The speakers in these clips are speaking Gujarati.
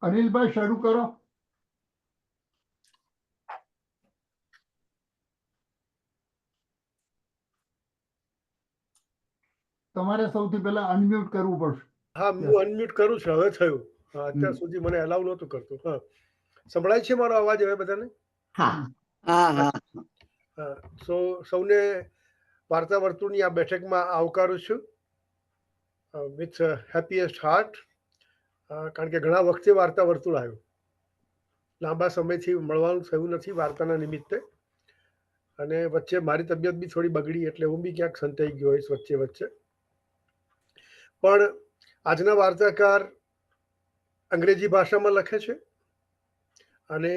અનિલભાઈ શરૂ કરો. તમારે સૌથી પહેલા અનમ્યુટ કરવું પડશે. હા, હું અનમ્યુટ કરું છું, હવે થયું. હા, અત્યાર સુધી મને અલાઉ નહોતું કરતું. હા, સંભળાય છે મારો અવાજ હવે બધાને? હા હા હા હા. સૌને વાર્તા વર્તુળની આ બેઠકમાં આવકારું છું વિથ હેપીએસ્ટ હાર્ટ. કારણ કે ઘણા વખતે વાર્તા વર્તુળ આવ્યું, લાંબા સમયથી મળવાનું થયું નથી વાર્તાના નિમિત્તે, અને વચ્ચે મારી તબિયત બી થોડી બગડી એટલે હું બી ક્યાંક સંતાઈ ગયો હોઈશ વચ્ચે. પણ આજના વાર્તાકાર અંગ્રેજી ભાષામાં લખે છે, અને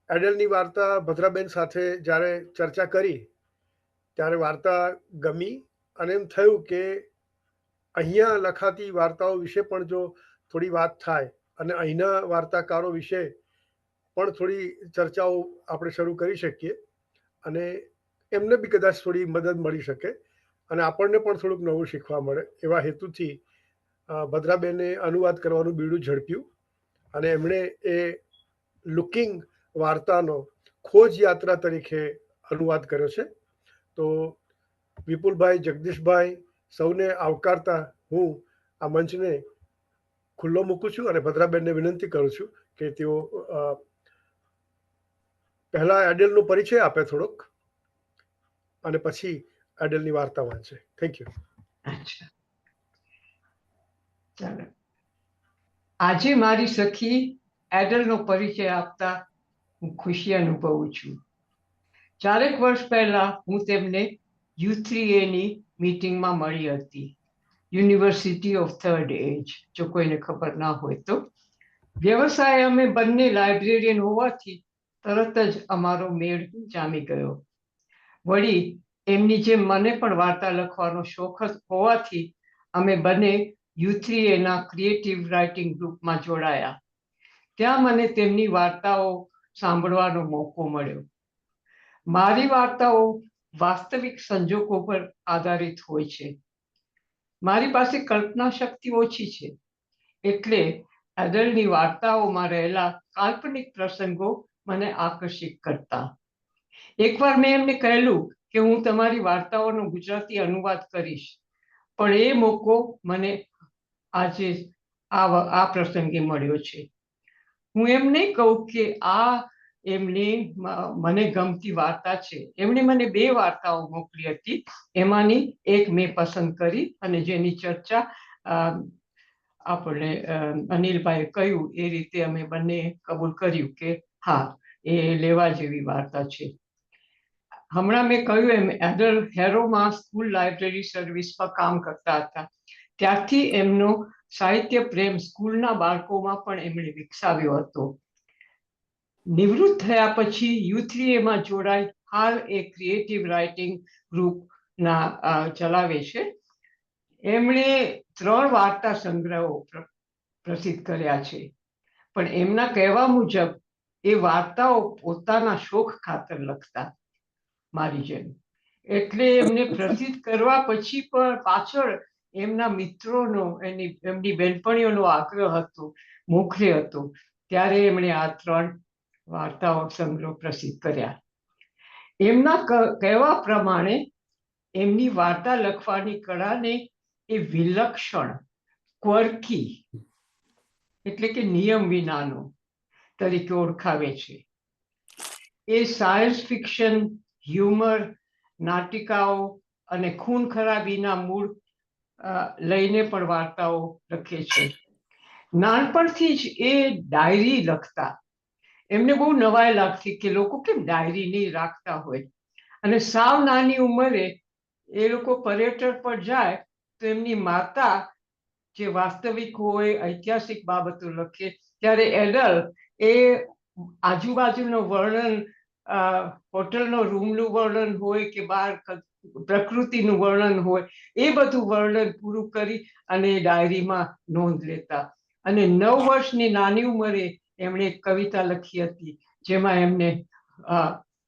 એડલની વાર્તા ભદ્રાબેન સાથે જ્યારે ચર્ચા કરી ત્યારે વાર્તા ગમી, અને એમ થયું કે અહીંયા લખાતી વાર્તાઓ વિશે પણ જો થોડી વાત થાય અને અહીંના વાર્તાકારો વિશે પણ થોડી ચર્ચાઓ આપણે શરૂ કરી શકીએ, અને એમને બી કદાચ થોડી મદદ મળી શકે અને આપણને પણ થોડુંક નવું શીખવા મળે, એવા હેતુથી ભદ્રાબેને અનુવાદ કરવાનું બીડું ઝડપ્યું, અને એમણે એ લુકિંગ વાર્તાનો ખોજ યાત્રા તરીકે અનુવાદ કર્યો છે. તો વિપુલભાઈ, જગદીશભાઈ, સૌને આવકારતા હું આ મંચને ખુલ્લો મૂકું છું અને ભદ્રાબેનને વિનંતી કરું છું કે તેઓ પહેલા એડેલનો પરિચય આપે થોડોક, અને પછી એડેલની વાર્તા વાંચે. Thank you. અચ્છા, ચાલો. આજે મારી સખી એડલનો પરિચય આપતા હું ખુશી અનુભવું છું. 4 વર્ષ પહેલા હું તેમને U3Aની મીટિંગમાં મળી હતી, યુનિવર્સિટી ઓફ થર્ડ એજ, જો કોઈને ખબર ના હોય તો. વ્યવસાય અમે બંને લાઇબ્રેરિયન હોવાથી તરત જ અમારો મેળ જામી ગયો. વળી એમની જેમ મને પણ વાર્તા લખવાનો શોખ હોવાથી અમે બંને U3Aના ક્રિએટિવ રાઇટિંગ ગ્રુપમાં જોડાયા. ત્યાં મને તેમની વાર્તાઓ સાંભળવાનો મોકો મળ્યો. મારી વાર્તાઓ વાસ્તવિક સંજોગો પર આધારિત હોય છે. મારી પાસે કલ્પના શક્તિ ઓછી છે, એટલે એડલની વાર્તાઓમાં રહેલા કાલ્પનિક પ્રસંગો મને આકર્ષિત કરતા. એકવાર મેં એમને કહેલું કે હું તમારી વાર્તાઓનો ગુજરાતી અનુવાદ કરીશ, પણ એ મોકો મને આજે આ પ્રસંગે મળ્યો છે. હું એમ નહીં કહું કે આ એમની મને ગમતી વાર્તા છે. એમણે મને 2 વાર્તાઓ મોકલી હતી, એમાંની એક મેં પસંદ કરી અને જેની ચર્ચા આપણે અનિલભાઈએ કહ્યું એ રીતે અમે બંને કબૂલ કર્યું કે હા, એ લેવા જેવી વાર્તા છે. હમણાં મેં કહ્યું એમ એડલ હેરોમાં સ્કૂલ લાઇબ્રેરી સર્વિસમાં કામ કરતા હતા. ત્યારથી એમનો સાહિત્ય પ્રેમ સ્કૂલના બાળકોમાં પણ એમણે વિકસાવ્યો હતો. નિવૃત્ત થયા પછી U3Aમાં જોડાઈ હાલ એ ક્રિએટિવ રાઇટિંગ ગ્રુપના ચલાવે છે. એમણે 3 વાર્તા સંગ્રહો પ્રસિદ્ધ કર્યા છે, પણ એમના કહેવા મુજબ એ વાર્તાઓ પોતાના શોખ ખાતર લખતા, મારી જેમ. એટલે એમને પ્રસિદ્ધ કરવા પછી પણ પાછળ એમના મિત્રોનો, એમની બહેનપણીઓનો આગ્રહ હતો, મોખરે હતો, ત્યારે એમણે આ 3 વાર્તાઓ સંગ્રહ પ્રસિદ્ધ કર્યા. એમના કહેવા પ્રમાણે એમની વાર્તા લખવાની કળાને એ વિલક્ષણ, ક્વર્કી એટલે કે નિયમ વિનાનો તરીકે ઓળખાવે છે. એ સાયન્સ ફિક્શન, હ્યુમર, નાટિકાઓ અને ખૂન ખરાબીના મૂળ લઈને પણ વાર્તાઓ લખે છે. નાનપણથી જ એ ડાયરી લખતા. એમને બહુ નવાઈ લાગતી કે લોકો કેમ ડાયરી નહીં રાખતા હોય, અને સાવ નાની ઉંમરે એ લોકો પર્યટન પર જાય તો એમની માતા જે વાસ્તવિક હોય, ઐતિહાસિક બાબતો લખે, ત્યારે એડલ એ આજુબાજુનું વર્ણન, હોટલનો રૂમનું વર્ણન હોય કે બહાર પ્રકૃતિનું વર્ણન હોય, એ બધું વર્ણન પૂરું કરી અને ડાયરીમાં નોંધ લેતા. અને 9 વર્ષની નાની ઉંમરે એમણે એક કવિતા લખી હતી, જેમાં એમને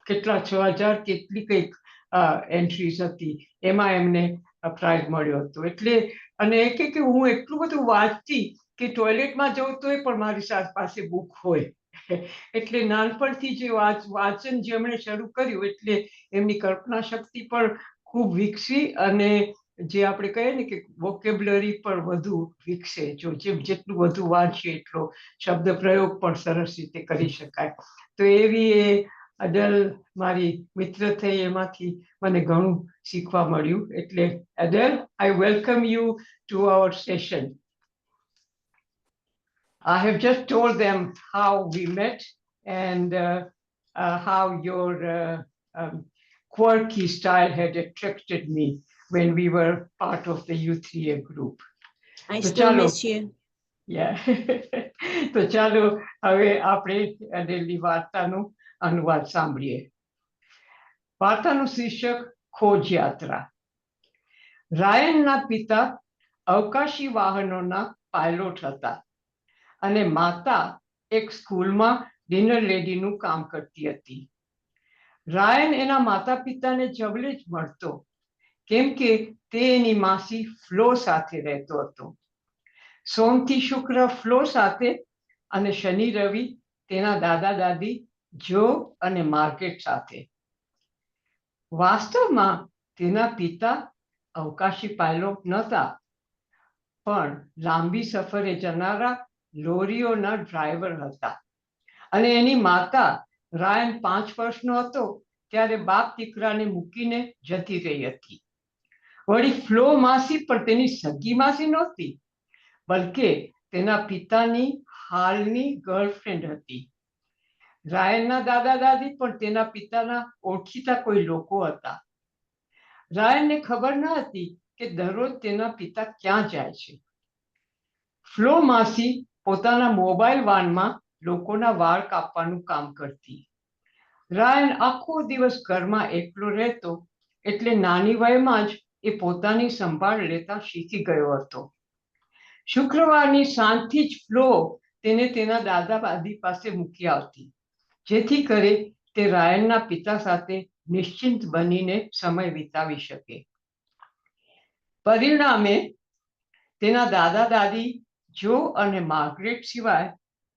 કેટલા 6000 કેટલી કંઈક એન્ટ્રીઝ હતી. એમાં એમને પ્રાઇઝ મળ્યો હતો. એટલે અને એ કે હું એટલું બધું વાંચતી કે ટોયલેટમાં જઉં તોય પણ મારી પાસે બુક હોય. એટલે નાનપણથી જે વાંચન જેમણે શરૂ કર્યું એટલે એમની કલ્પના શક્તિ પણ ખૂબ વિકસી અને જે આપણે કહીએ ને કે વોકેબ્યુલરી પણ વધુ વિકસે. જેટલું વધુ વાંચીએ એટલો શબ્દ પ્રયોગ પણ સરસ રીતે કરી શકાય. તો એવી એ અડલ મારી મિત્ર થઈ, એમાંથી મને ઘણું શીખવા મળ્યું. એટલે Adele, I welcome you to our session. I have just told them how we met and how your quirky style had attracted me when we were part of the U3A group. I So still chalo. miss you. Yeah. તો ચાલો હવે આપણે અડલની વાર્તાનો અનુવાદ સાંભળીએ. વાર્તાનું શીર્ષક ખોજ યાત્રા. રાયનના પિતા અવકાશી વાહનોના પાયલોટ હતા અને માતા એક સ્કૂલમાં ડિનર લેડીનું કામ કરતી હતી. રાયન એના માતા પિતાને જવલે જ મળતો, કેમ કે તે એની માસી ફ્લો સાથે રહેતો હતો. સોમથી શુક્ર ફ્લો સાથે અને શનિ રવિ તેના દાદા દાદી જો અને માર્કેટ સાથે. વાસ્તવમાં તેના પિતા અવકાશી પાયલોટ નહોતા, પણ લાંબી સફરે જનારા લોરીઓના ડ્રાઈવર હતા. અને એની માતા રાયન 5 વર્ષનો હતો ત્યારે બાપ દીકરાને મૂકીને જતી રહી હતી. વળી ફ્લો માસી પણ તેની સગી માસી નહોતી, બલકે તેના પિતાની હાલની ગર્લફ્રેન્ડ હતી. રાયનના દાદા દાદી પણ તેના પિતાના ઓળખીતા કોઈ લોકો હતા. રાયનને ખબર ન હતી કે દરરોજ તેના પિતા ક્યાં જાય છે. ફ્લો માસી પોતાના મોબાઈલ વાનમાં લોકોના વાળ કાપવાનું કામ કરતી. રાયન આખો દિવસ ઘરમાં એકલો રહેતો, એટલે નાની વયમાં જ એ પોતાની સંભાળ લેતા શીખી ગયો હતો. શુક્રવારની સાંજથી જ ફ્લો તેને તેના દાદા દાદી પાસે મૂકી આવતી, જેથી કરે તે રાયનના પિતા સાથે નિશ્ચિંત બનીને સમય વિતાવી શકે. પરિણામે તેના દાદા દાદી જો અને માર્ગરેટ સિવાય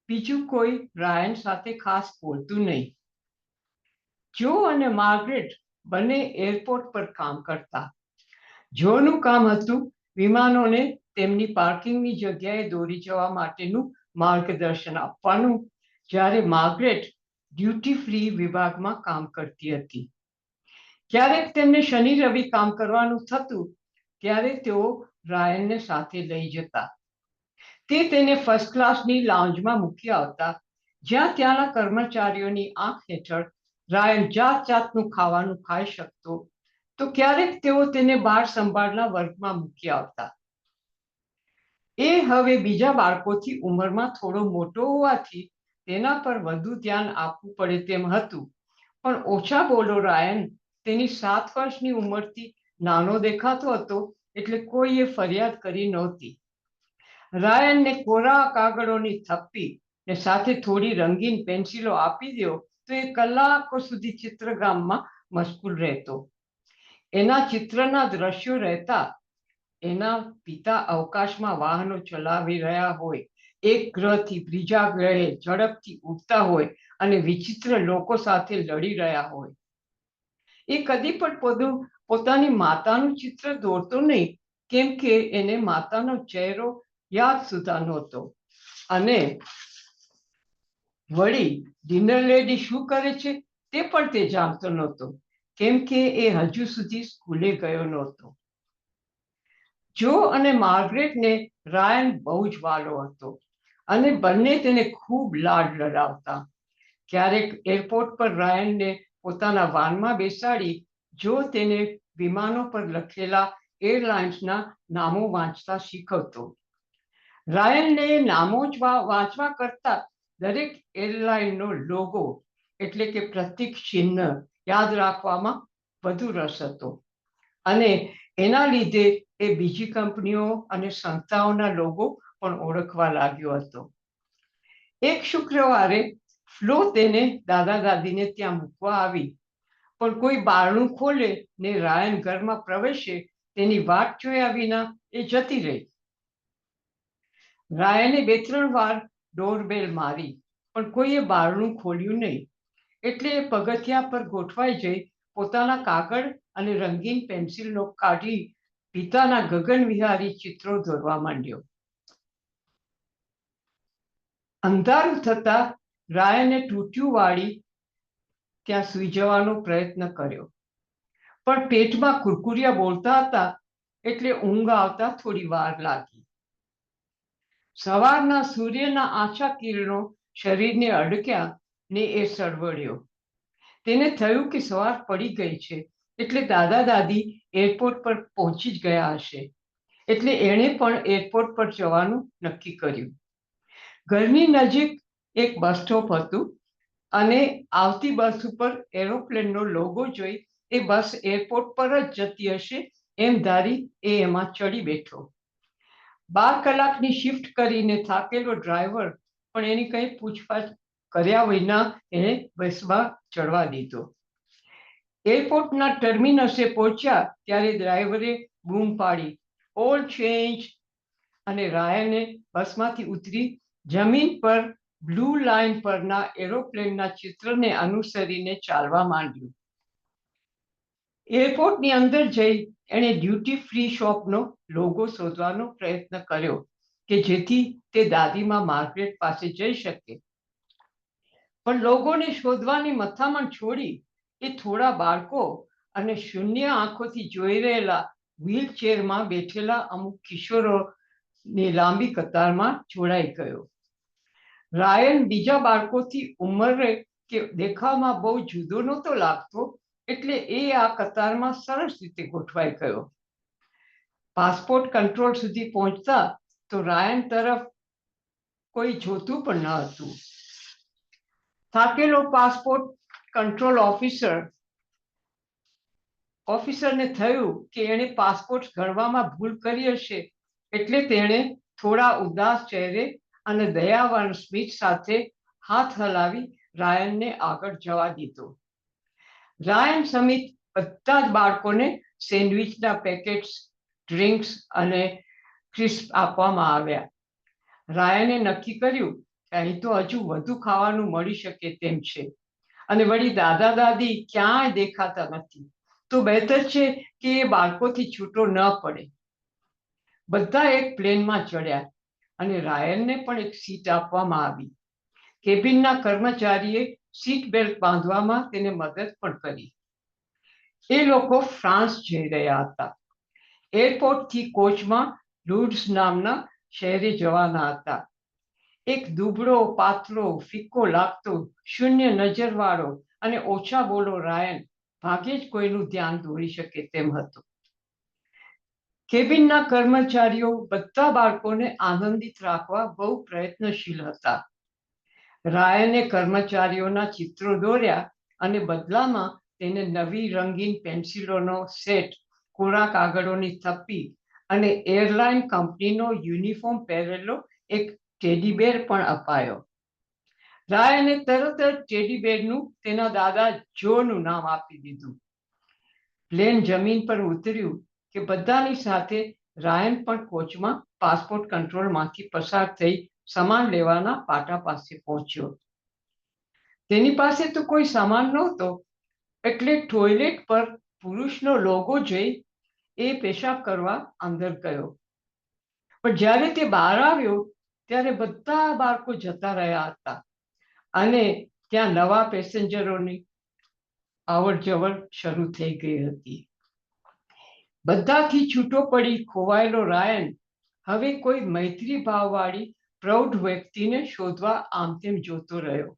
બીજું કોઈ રાયન સાથે ખાસ બોલતું નહીં. જો અને માર્ગરેટ બંને એરપોર્ટ પર કામ કરતા. જોનું કામ હતું વિમાનોને તેમની પાર્કિંગની જગ્યાએ દોરી જવા માટેનું માર્ગદર્શન આપવાનું, જ્યારે માર્ગરેટ ડ્યુટી ફ્રી વિભાગમાં કામ કરતી હતી. ક્યારેક તેમને શનિ રવિ કામ કરવાનું થતું ત્યારે તેઓ રાયનને સાથે લઈ જતા. તે તેને ફર્સ્ટ ક્લાસની લાઉન્જમાં મૂકી આવતા, જ્યાં ત્યાંના કર્મચારીઓની આંખ હેઠળ રાયન જાત જાતનું ખાવાનું ખાઈ શકતો. તો ક્યારેક તેઓ તેને બાળ સંભાળના વર્ગમાં મૂકી આવતા. એ હવે બીજા બાળકોથી ઉંમરમાં થોડો મોટો હોવાથી તેના પર વધુ ધ્યાન આપવું પડે તેમ હતું, પણ ઓછા બોલો રાયન તેની 7 વર્ષની ઉંમરથી નાનો દેખાતો હતો, એટલે કોઈએ ફરિયાદ કરી નહોતી. રાયનને કોરા કાગળોની થપ્પી ને સાથે થોડી રંગીન પેન્સિલો આપી દો તો એ કલાકો સુધી ચિત્રકામમાં મશગુલ રહેતો. એના ચિત્રના દ્રશ્યો રહેતા એના પિતા અવકાશમાં વાહનો ચલાવી રહ્યા હોય, એક ગ્રહથી બીજા ગ્રહે ઝડપથી ઉડતા હોય અને વિચિત્ર લોકો સાથે લડી રહ્યા હોય. એ કદી પણ પોતાની માતાનું ચિત્ર દોરતો નહીં, કેમ કે એને માતાનો ચહેરો યાદ સુધા નહોતો. અને વળી ડિનર લેડી શું કરે છે તે પણ તે જાણતો નહોતો, કેમ કે એ હજુ સુધી સ્કૂલે ગયો નહોતો. જો અને માર્ગરેટને રાયન બહુ જ વાલો હતો અને બંને તેને ખૂબ લાડ લડાવતા. ક્યારેક એરપોર્ટ પર રાયનને પોતાના વાનમાં બેસાડી જો તેને વિમાનો પર લખેલા એરલાઇન્સના નામો વાંચતા શીખવતો. રાયનને નામો જ વાંચવા કરતા દરેક એરલાઇનનો લોગો એટલે કે પ્રતીક ચિહ્ન યાદ રાખવામાં વધુ રસ હતો, અને એના લીધે એ બીજી કંપનીઓ અને સંસ્થાઓના લોગો પણ ઓળખવા લાગ્યો હતો. એક શુક્રવારે ફ્લો તેને દાદા દાદીને ત્યાં મૂકવા આવી, પણ કોઈ બારણું ખોલે ને રાયન ઘરમાં પ્રવેશે તેની વાટ જોયા વિના એ જતી રહી. રાયને 2-3 વાર ડોરબેલ મારી, પણ કોઈએ બારણું ખોલ્યું નહીં. એટલે એ પગથિયા પર ગોઠવાઈ જઈ પોતાના કાગળ અને રંગીન પેન્સિલનો કાઢી પિતાના ગગનવિહારી ચિત્રો દોરવા માંડ્યો. અંધારું થતા રાયને ટૂટિયું વાળી ત્યાં સૂઈ જવાનો પ્રયત્ન કર્યો, પણ પેટમાં કુરકુરિયા બોલતા હતા એટલે ઊંઘ આવતા થોડી વાર લાગી. સવારના સૂર્યના આછા કિરણો શરીરને અડક્યા ને એ સળવળ્યો. તેને થયું કે સવાર પડી ગઈ છે, એટલે દાદા દાદી એરપોર્ટ પર પહોંચી જ ગયા હશે. એટલે એણે પણ એરપોર્ટ પર જવાનું નક્કી કર્યું. ઘરની નજીક એક બસ સ્ટોપ હતું અને આવતી બસ ઉપર એરોપ્લેનનો લોગો જોઈ એ બસ એરપોર્ટ પર જ જતી હશે એમ ધારી એ એમાં ચડી બેઠો. 12 કલાકની શિફ્ટ કરીને થાકેલો ડ્રાઈવર પણ એની કંઈ પૂછપાછ કર્યા વિના એને બસમાં ચડવા દીધો. એરપોર્ટના ટર્મિનસે પહોંચ્યા ત્યારે ડ્રાઈવરે બૂમ પાડી, "ઓલ ચેન્જ!" અને રાયને બસમાંથી ઉતરી જમીન પર બ્લુ લાઇન પરના એરોપ્લેનના ચિત્રને અનુસરીને ચાલવા માંડ્યું. એરપોર્ટની અંદર જઈ એણે ડ્યુટી ફ્રી શોપનો લોગો શોધવાનો પ્રયત્ન કર્યો કે જેથી તે દાદીમાં માર્ગરેટ પાસે જઈ શકે. પણ લોગોને શોધવાની મથામણ છોડી એ થોડા બાળકો અને શૂન્ય આંખોથી જોઈ રહેલા વ્હીલચેરમાં બેઠેલા અમુક કિશોરોની લાંબી કતારમાં જોડાઈ ગયો. રાયન બીજા બાળકોથી ઉંમરે કે દેખાવમાં બહુ જુદો નહોતો લાગતો, એટલે એ આ કતારમાં સરસ રીતે ગોઠવાઈ ગયો. પાસપોર્ટ કંટ્રોલ સુધી પહોંચતા તો રાયન તરફ કોઈ જોતું પણ ન હતું. થાકેલો પાસપોર્ટ કંટ્રોલ ઓફિસરને થયું કે એણે પાસપોર્ટ ગણવામાં ભૂલ કરી હશે, એટલે તેણે થોડા ઉદાસ ચહેરે અને દયાવાન સ્મિત સાથે હાથ હલાવી રાયનને આગળ જવા દીધો. રાયન સમિત બધા જ બાળકોને સેન્ડવિચના પેકેટ્સ, ડ્રિંક્સ અને ક્રિસ્પ આપવામાં આવ્યા. રાયને નક્કી કર્યું કે અહીં તો હજુ વધુ ખાવાનું મળી શકે તેમ છે અને વળી દાદા દાદી ક્યાંય દેખાતા નથી, તો બહેતર છે કે એ બાળકોથી છૂટો ન પડે. બધા એક પ્લેનમાં ચડ્યા અને રાયનને પણ એક સીટ આપવામાં આવી. કેબિનના કર્મચારીએ સીટ બેલ્ટ બાંધવામાં તેને મદદ પણ કરી. એ લોકો ફ્રાન્સ જઈ રહ્યા હતા. એરપોર્ટથી કોચમાં લુડ્સ નામના શહેરે જવાના હતા. એક દુબળો, પાતળો, ફિક્કો લાગતો, શૂન્ય નજરવાળો અને ઓછા બોલો રાયન ભાગ્યે જ કોઈનું ધ્યાન દોરી શકે તેમ હતો. કેબિનના કર્મચારીઓ બધા બાળકોને આનંદિત રાખવા બહુ પ્રયત્નશીલ હતા. રાયને કર્મચારીઓના ચિત્રો દોર્યા અને બદલામાં તેને નવી રંગીન પેન્સિલોનો સેટ, કોરા કાગળોની થપ્પી અને એરલાઇન કંપનીનો યુનિફોર્મ પહેરેલો એક ટેડીબેર પણ અપાયો. રાયને તરત જ ટેડીબેરનું તેના દાદા જોનું નામ આપી દીધું. પ્લેન જમીન પર ઉતર્યું કે બધાની સાથે રાયન પણ કોચમાં પાસપોર્ટ કંટ્રોલમાંથી પસાર થઈ સામાન લેવાના પાટા પાસે પહોંચ્યો. તેની પાસે તો કોઈ સામાન નહોતો, એટલે ટોયલેટ પર પુરુષનો લોગો જોઈ એ પેશાબ કરવા અંદર ગયો. પણ જ્યારે તે બહાર આવ્યો ત્યારે બધા બાળકો જતા રહ્યા હતા અને ત્યાં નવા પેસેન્જરોની અવર જવર શરૂ થઈ ગઈ હતી. બધાથી છૂટો પડી ખોવાયેલો રાયન હવે કોઈ મૈત્રી ભાવવાળી પ્રૌઢ વ્યક્તિને શોધવા આમ તેમ જોતો રહ્યો.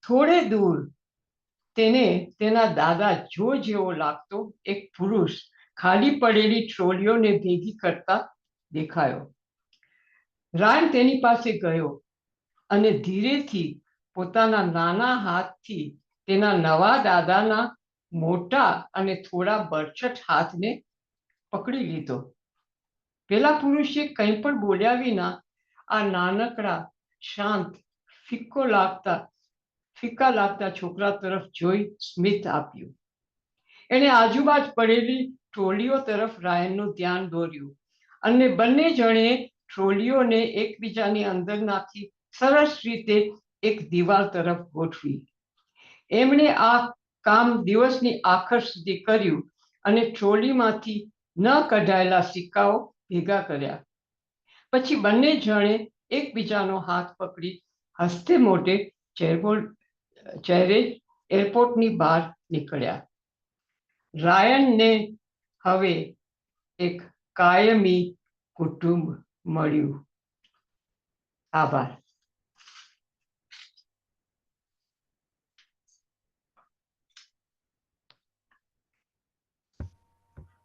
થોડે દૂર તેને તેના દાદા જો જેવો લાગતો એક પુરુષ ખાલી પડેલી ટ્રોલીઓને ભેગી કરતા દેખાયો. રાયન તેની પાસે ગયો અને ધીરેથી પોતાના નાના હાથથી તેના નવા દાદાના મોટા અને થોડા બરછટ હાથને પકડી લીધો. પેલા પુરુષે કંઈ પણ બોલ્યા વિના આ નાનકડા, શાંત, ફિક્કા લાગતા છોકરા તરફ જોઈ સ્મિત આપ્યું. એણે આજુબાજુ પડેલી ટ્રોલીઓ તરફ રાયનનું ધ્યાન દોર્યું અને બંને જણે ટ્રોલીઓને એકબીજાની અંદર નાખી સરસ રીતે એક દિવાલ તરફ ગોઠવી. એમણે આ કામ દિવસની આખર સુધી કર્યું અને ટ્રોલીમાંથી ન કઢાયેલા સિક્કાઓ ભેગા કર્યા. પછી બંને જણે એકબીજાનો હાથ પકડી હસતે મોઢે ચહેરે એરપોર્ટની બહાર નીકળ્યા. રાયનને હવે એક કાયમી કુટુંબ મળ્યું. આભાર.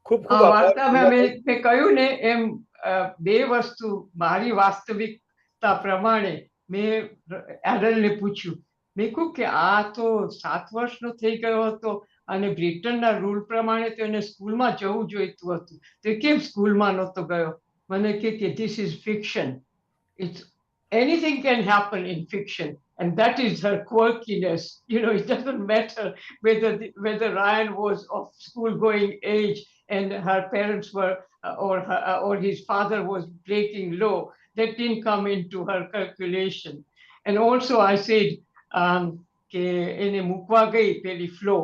ખૂબ ખૂબ આ આભાર વાર્તામાં મીરાબેન. મેં કહ્યું ને એમ બે વસ્તુ મારી વાસ્તવિકતા પ્રમાણે મેં એડલને પૂછ્યું. મેં કહ્યું કે આ તો 7 વર્ષનો થઈ ગયો હતો અને બ્રિટનના રૂલ પ્રમાણે તો એને સ્કૂલમાં જવું જોઈતું હતું, તો કેમ સ્કૂલમાં નહોતો ગયો? મને કે this is fiction. It's anything can happen in fiction, and that is her quirkiness. It doesn't matter whether Ryan was of school-going age and her parents were, or his father was breaking law. That didn't come into her calculation. And also, I said કે એને મૂકવા ગઈ પેલી ફ્લો,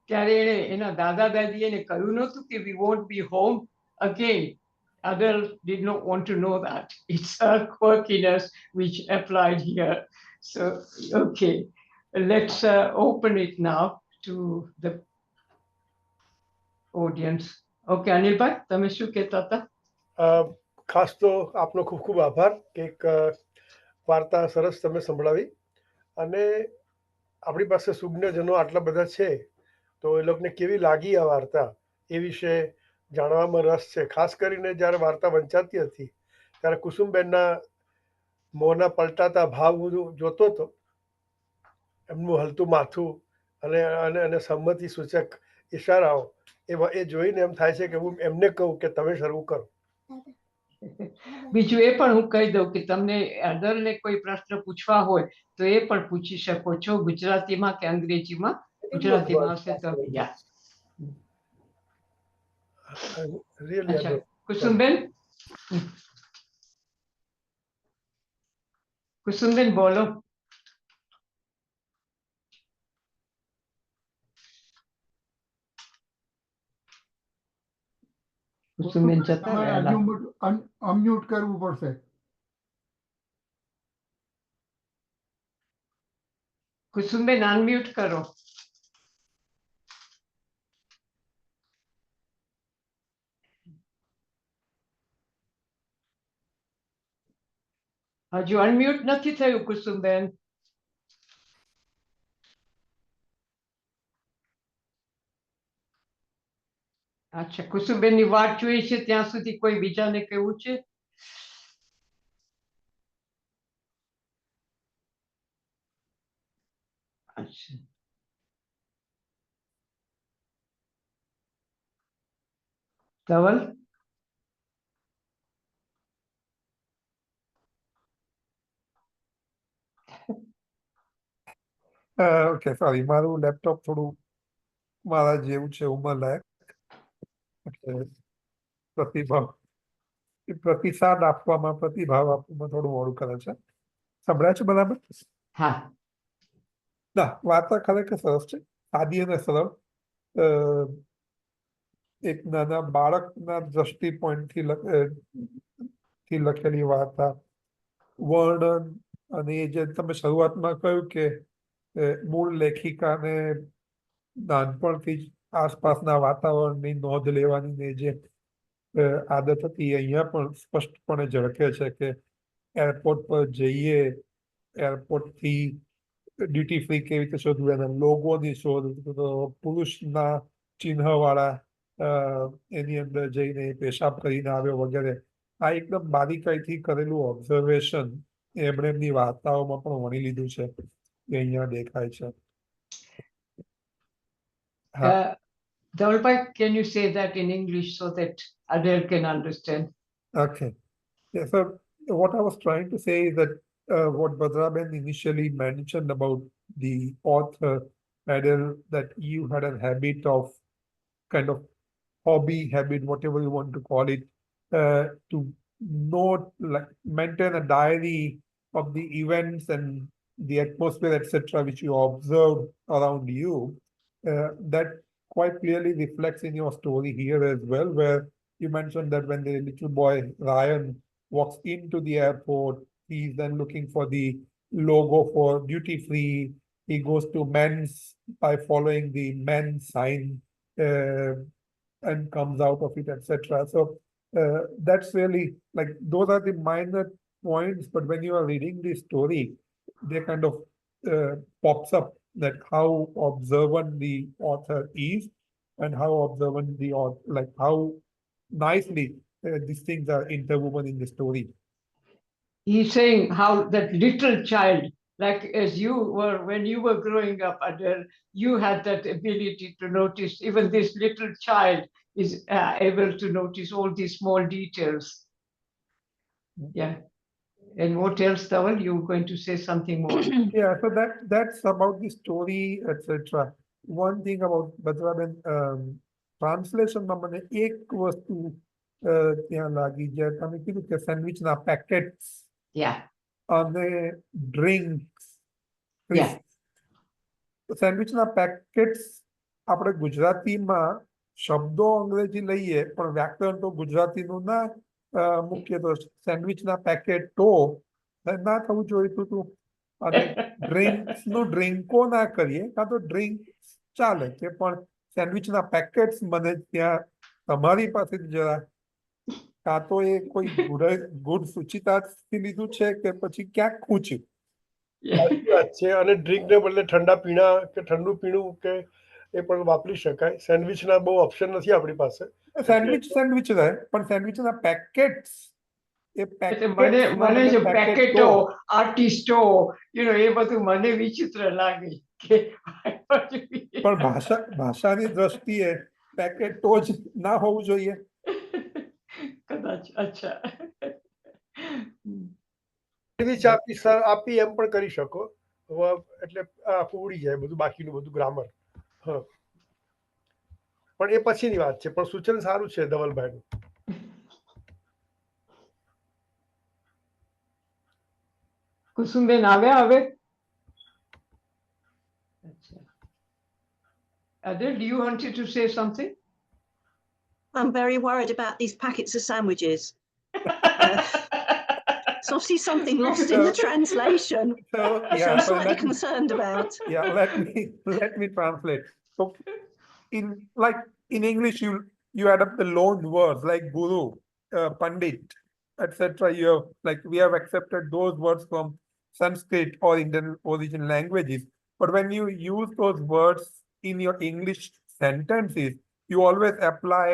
ત્યારે એના દાદા દાદી એને કહ્યું નહોતું કે we won't be home again. Adele did not want to know that. It's her quirkiness which applied here. So, okay, let's open it now to the audience. Okay, Anilbhai, તમે શું કહેતા હતા? ખાસ તો આપનો ખૂબ ખૂબ આભાર કે એક વાર્તા સરસ તમે સંભળાવી. અને આપણી પાસે સુજ્ઞજનો આટલા બધા છે તો એ લોકોને કેવી લાગી આ વાર્તા એ વિશે જાણવામાં રસ છે. ખાસ કરીને જ્યારે વાર્તા વંચાતી હતી ત્યારે કુસુમબેનના મોંના પલટાતા ભાવ હું જોતો હતો, એમનું હલતું માથું અને અને અને સંમતિ સૂચક ઇશારાઓ, એ જોઈને એમ થાય છે કે હું એમને કહું કે તમે શરૂ કરો. બીજું એ પણ હું કહી દઉં કે તમને એડલને કોઈ પ્રશ્ન પૂછવા હોય તો એ પણ પૂછી શકો છો, ગુજરાતીમાં કે અંગ્રેજીમાં. ગુજરાતીમાં હશે તો યા. Really, I અચ્છા, don't. કુસુમબેન. કુસુમબેન બોલો. કુસુમબેન જતા તમારે રહ્યા. અનમ્યુટ કરવું પડશે. કુસુમબેન અનમ્યુટ કરો. હજુ અનમ્યુટ નથી થયું કુસુમબેન. અચ્છા, કુસુમબેનની વાટ જોઈ છે ત્યાં સુધી કોઈ બીજાને કહેવું છે? અચ્છા, ધવલ. ઓકે, સોરી, મારું લેપટોપ થોડું મારા જેવું છે ઉંમરલાયક, એટલે પ્રતિસાદ આપવામાં, પ્રતિભાવ આપવામાં થોડું મોડું કરે છે. સંભળાય છે બરાબર? હા. ના, વાર્તા ખરેખર સરસ છે, સાદી અને સરળ. એક નાના બાળકના દ્રષ્ટિકોણથી લખેલી વાર્તા. વર્ણન અને એ જે તમે શરૂઆતમાં કહ્યું કે મૂળ લેખિકાને નાનપણથી જ આસપાસના વાતાવરણની નોંધ લેવાની ને જે આદત હતી, અહીંયા પણ સ્પષ્ટપણે ઝળકે છે કે એરપોર્ટ પર જઈએ, એરપોર્ટથી ડ્યુટી ફ્રી કેવી રીતે શોધવું, એના લોગોની શોધ, પુરુષના ચિહ્નવાળા એની અંદર જઈને પેશાબ કરીને આવ્યો વગેરે. આ એકદમ બારીકાઈથી કરેલું ઓબ્ઝર્વેશન એમણે એમની વાર્તાઓમાં પણ વણી લીધું છે, એ અહીંયા દેખાય છે. Dhavalbhai, can you say that in English so that Adele can understand? Okay. Yeah, so what I was trying to say is that what Badraben initially mentioned about the author, Adele, that you had a habit of kind of hobby, habit, whatever you want to call it, to note, like maintain a diary of the events and the atmosphere, etc., which you observe around you. That quite clearly reflects in your story here as well, where you mentioned that when the little boy Ryan walks into the airport, he's then looking for the logo for duty free. He goes to men's by following the men's sign and comes out of it, etc. So that's really like those are the minor points, but when you are reading the story, they kind of pops up that how observant the author is and how observant the author, like how nicely these things are interwoven in the story. He's saying how that little child, like as you were when you were growing up, Adele, you had that ability to notice. Even this little child is able to notice all these small details. Yeah. And what else, Dhaval? You were going to say something more? Yeah, so that's about the story, etc. One thing about બધાને ટ્રાન્સલેશનમાં મને એક વસ્તુ ત્યાં લાગી જે તમે કીધું કે સેન્ડવિચના પેકેટ્સ Yeah. અને ડ્રિંક્સ Yeah. સેન્ડવિચના પેકેટ્સ આપણે ગુજરાતીમાં શબ્દો અંગ્રેજી લઈએ પણ વ્યાકરણ તો ગુજરાતીનું ના મુખ્ય તો સેન્ડવિચના પેકેટો ના થવું જોઈતું હતું અને ડ્રિંક્સનું ડ્રિંકો ના કરીએ કાં તો ડ્રિંક્સ ચાલે કે પણ સેન્ડવિચના પેકેટ્સ મને ત્યાં તમારી પાસે જરા કાં તો એ કોઈ ગુડ સુચિતાથી લીધું છે કે પછી ક્યાંક ખૂચ્યું. સાચી વાત છે. અને ડ્રિંકને બદલે ઠંડા પીણા કે ઠંડુ પીણું કે એ પણ વાપરી શકાય. સેન્ડવિચના બહુ ઓપ્શન નથી આપણી પાસે. સેન્ડવિચ રહે પણ સેન્ડવિચના પેકેટ્સ મને જો પેકેટો આર્ટિસ્ટો એ બધું મને વિચિત્ર લાગે કે પણ ભાષાની દ્રષ્ટિએ પેકેટો જ ના હોવું જોઈએ. કદાચ. અચ્છા. આપી એમ પણ કરી શકો એટલે આખું ઉડી જાય બધું બાકીનું બધું ગ્રામર. હા, પણ એ પછીની વાત છે. પણ સૂચન સારું છે ધવલભાઈનું. કુસુમબેન આવ્યા હવે? Adele, do you wanted to say something? I'm very worried about these packets of sandwiches. It's obviously something lost in the translation, which I'm slightly concerned about. Yeah, let me translate. So, in English, you add up the loan words like guru, pandit, etc. We have accepted those words from Sanskrit or Indian origin languages. But when you use those words in your English sentences, you always apply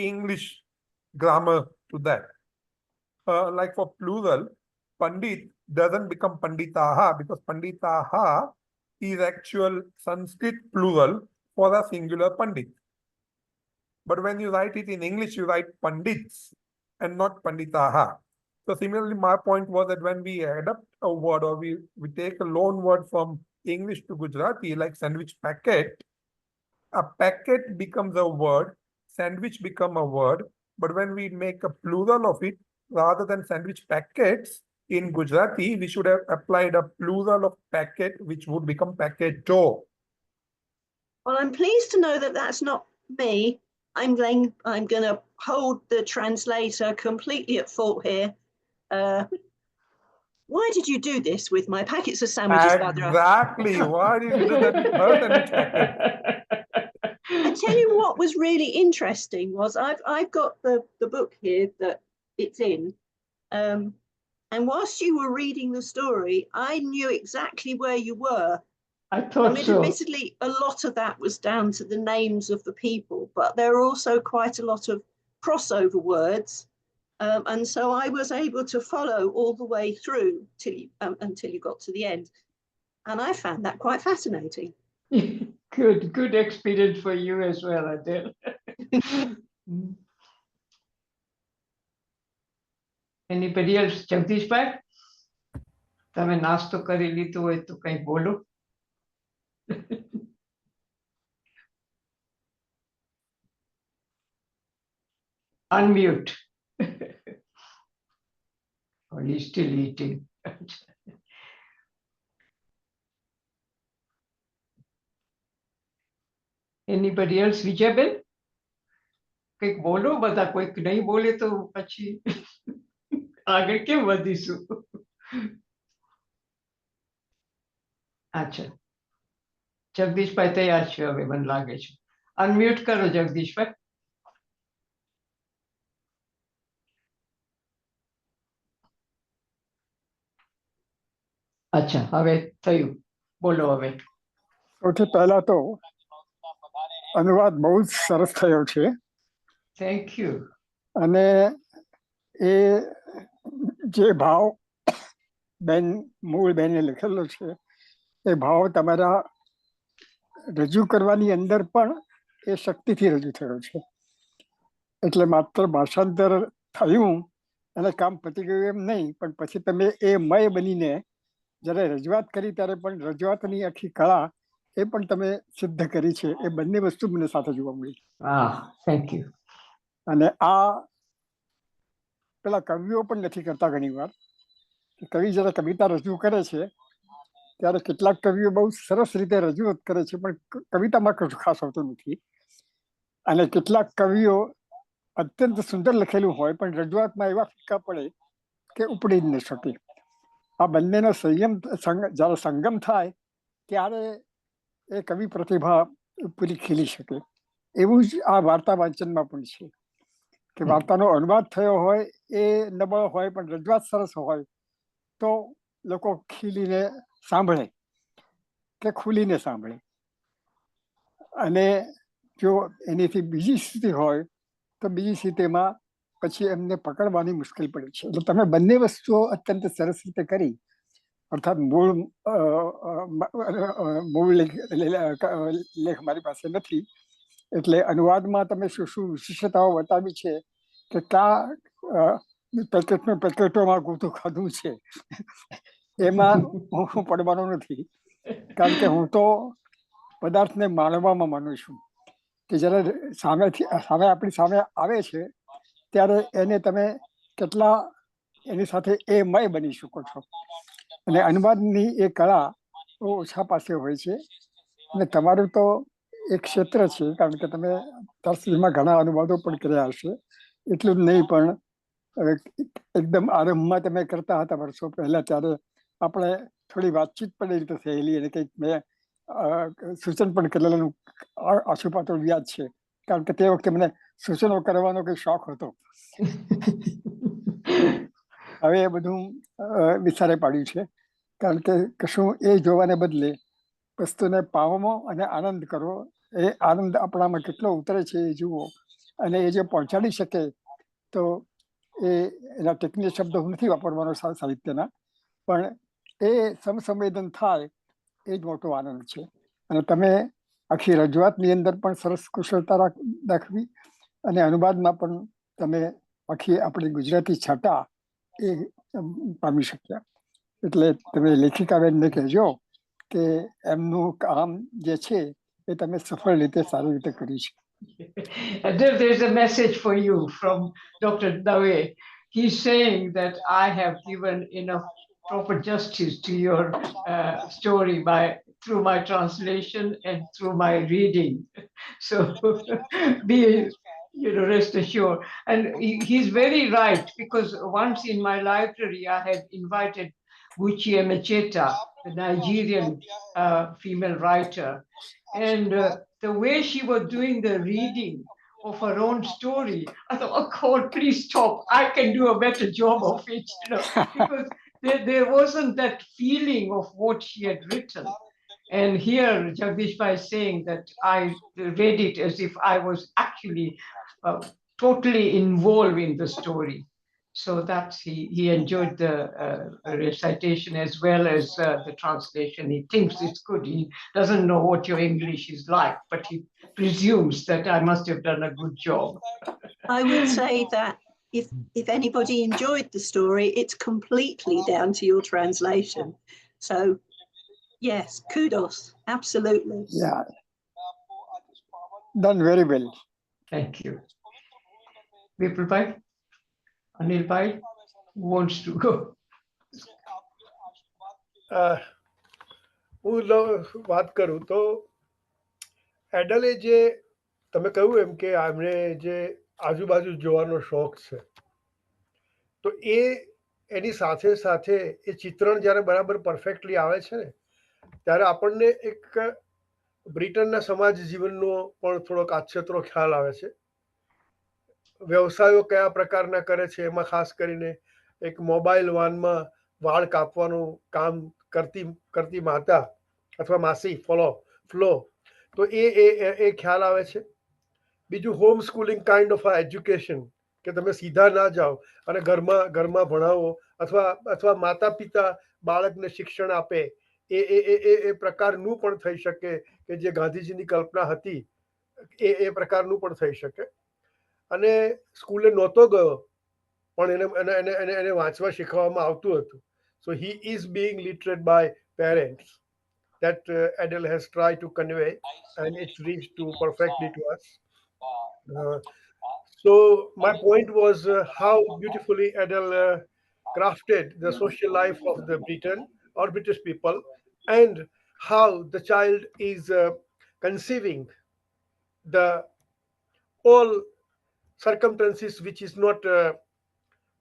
English grammar to that. Like for plural, Pandit doesn't become Panditaha because Panditaha is actual Sanskrit plural for a singular Pandit. But when you write it in English, you write Pandits and not Panditaha. So similarly, my point was that when we adapt a word or we take a loan word from English to Gujarati, like sandwich packet, a packet becomes a word, sandwich become a word, but when we make a plural of it, rather than sandwich packets, in Gujarati, we should have applied a plural of packet, which would become packeto. Well, I'm pleased to know that that's not me. I'm going to hold the translator completely at fault here. Why did you do this with my packets of sandwiches, Badra? Exactly. Why did you do that with her sandwich packet? I tell you what was really interesting was I've got the book here that it's in. And whilst you were reading the story, I knew exactly where you were. I thought so. Admittedly, a lot of that was down to the names of the people, but there are also quite a lot of crossover words. And so I was able to follow all the way through until you got to the end. And I found that quite fascinating. Good experience for you as well, Adele. Anybody else? Jagdish bhai? તમે નાસ્તો કરી લીધો હોય તો કંઈ બોલો. Unmute. Or he's still eating. Anybody else? Vijayben? કંઈક બોલો બધા, કોઈક નહીં બોલે તો પછી આગળ કેમ વધીશું? અચ્છા, જગદીશભાઈ તૈયાર છે હવે, મને લાગે છે. અનમ્યુટ કરો જગદીશભાઈ. અચ્છા, હવે થયું, બોલો હવે. સૌથી પહેલા તો અનુવાદ બહુ જ સરસ થયો છે થેન્ક યુ. અને એ જે ભાવ મૂળ બેને લખેલો છે એ ભાવ તમારા રજૂ કરવાની અંદર પણ એ શક્તિથી રજૂ થયો છે. એટલે માત્ર ભાષાંતર થયું અને કામ પતી ગયું એમ નહીં, પણ પછી તમે એ મય બનીને જ્યારે રજૂઆત કરી ત્યારે પણ રજૂઆતની આખી કળા એ પણ તમે સિદ્ધ કરી છે. એ બંને વસ્તુ મને સાથે જોવા મળી. Thank you. અને આ પેલા કવિઓ પણ નથી કરતા ઘણી વાર. કવિ જ્યારે કવિતા રજૂ કરે છે ત્યારે કેટલાક કવિઓ બહુ સરસ રીતે રજૂઆત કરે છે, પણ કવિતામાં કશું ખાસ હોતું નથી. અને કેટલાક કવિઓ અત્યંત સુંદર લખેલું હોય પણ રજૂઆતમાં એવા ફીકા પડે કે ઉપડી જ ન શકે. આ બંનેનો જ્યારે સંગમ થાય ત્યારે એ કવિ પ્રતિભા પૂરી ખીલી શકે. એવું જ આ વાર્તા વાંચનમાં પણ છે કે વાર્તાનો અનુવાદ થયો હોય એ નબળો હોય પણ રજૂઆત સરસ હોય તો લોકો ખીલીને સાંભળે કે ખુલીને સાંભળે. અને જો એનીથી બીજી સ્થિતિ હોય તો બીજી સ્થિતિમાં પછી એમને પકડવાની મુશ્કેલ પડે છે. એટલે તમે બંને વસ્તુઓ અત્યંત સરસ રીતે કરી. અર્થાત મૂળ લેખ મારી પાસે નથી, એટલે અનુવાદમાં તમે શું શું વિશિષ્ટતાઓ બતાવી છે કે પેકેટોમાં ગોતું ખાધું છે એમાં હું પડવાનો નથી. કારણ કે હું તો પદાર્થને માનવામાં માનું છું કે જ્યારે સામે આપણી સામે આવે છે ત્યારે એને તમે કેટલા એની સાથે એ મય બની શકો છો. અને અનુવાદની એ કળા બહુ ઓછા પાસે હોય છે. અને તમારું તો એક ક્ષેત્ર છે, કારણ કે તમે અત્યાર સુધીમાં ઘણા અનુવાદો પણ કર્યા હશે. એટલું જ નહીં પણ એકદમ આરંભમાં તમે કરતા હતા વર્ષો પહેલા, ત્યારે આપણે થોડી વાતચીત પણ એ રીતે થયેલી અને કંઈક મેં સૂચન પણ કરેલું આશુપાત્ર યાદ છે. કારણ કે તે વખતે મને સૂચનો કરવાનો કંઈ શોખ હતો. હવે એ બધું વિચારે પાડ્યું છે, કારણ કે કશું એ જોવાને બદલે વસ્તુને પામો અને આનંદ કરો. એ આનંદ આપણામાં કેટલો ઉતરે છે એ જુઓ. અને એ જે પહોંચાડી શકે તો એના ટેકનિકલ શબ્દો નથી વાપરવાનો સાહિત્યના, પણ એ સમસંવેદન થાય એ જ મોટો આનંદ છે. અને તમે આખી રજૂઆતની અંદર પણ સરસ કુશળતા દાખવી અને અનુવાદમાં પણ તમે આખી આપણી ગુજરાતી છટા એ પામી શક્યા. એટલે તમે લેખિકાબેનને કહેજો કે એમનું કામ જે છે એ તમે સફળ રીતે સારી રીતે કર્યું છે. There's a message for you from Dr. Dave. He's saying that I have given enough proper justice to your story through my translation and through my reading. So be rest assured. And he's very right, because once in my library I had invited Buchi Emecheta, the Nigerian female writer, and the way she was doing the reading of her own story, I thought, oh God, please stop. I can do a better job of it, because there wasn't that feeling of what she had written. And here Jagdishbhai is saying that I read it as if I was actually totally involved in the story. So that's he enjoyed the recitation as well as the translation. He thinks it's good. He doesn't know what your English is like, but he presumes that I must have done a good job. I would say that if anybody enjoyed the story, it's completely down to your translation. So yes, kudos, absolutely. Yeah, done very well. Thank you. Vipulbhai, Anilbhai, who wants to go? હું વાત કરું તો એડલે જે તમે કહ્યું એમ કે એમણે જે આજુબાજુ જોવાનો શોખ છે, તો એની સાથે સાથે એ ચિત્રણ જ્યારે બરાબર પરફેક્ટલી આવે છે ને, ત્યારે આપણને એક બ્રિટનના સમાજ જીવનનો પણ થોડોક આછેતરો ખ્યાલ આવે છે. વ્યવસાયો કયા પ્રકારના કરે છે, એમાં ખાસ કરીને એક મોબાઈલ વાનમાં વાળ કાપવાનું કામ કરતી માતા અથવા માસી ફ્લો, તો એ ખ્યાલ આવે છે. બીજું home schooling kind of education, કે તમે સીધા ના જાઓ અને ઘરમાં ભણાવો, અથવા માતા પિતા બાળકને શિક્ષણ આપે, એ પ્રકારનું પણ થઈ શકે, કે જે ગાંધીજીની કલ્પના હતી એ પ્રકારનું પણ થઈ શકે. અને સ્કૂલે નહોતો ગયો પણ એને વાંચવા શીખવવામાં આવતું હતું. So he is being literate by parents. That Adele has tried to convey, and it's reached to perfectly to us. So my point was how beautifully Adele crafted the social life of the Britain or British people, and how the child is conceiving the all circumstances which is not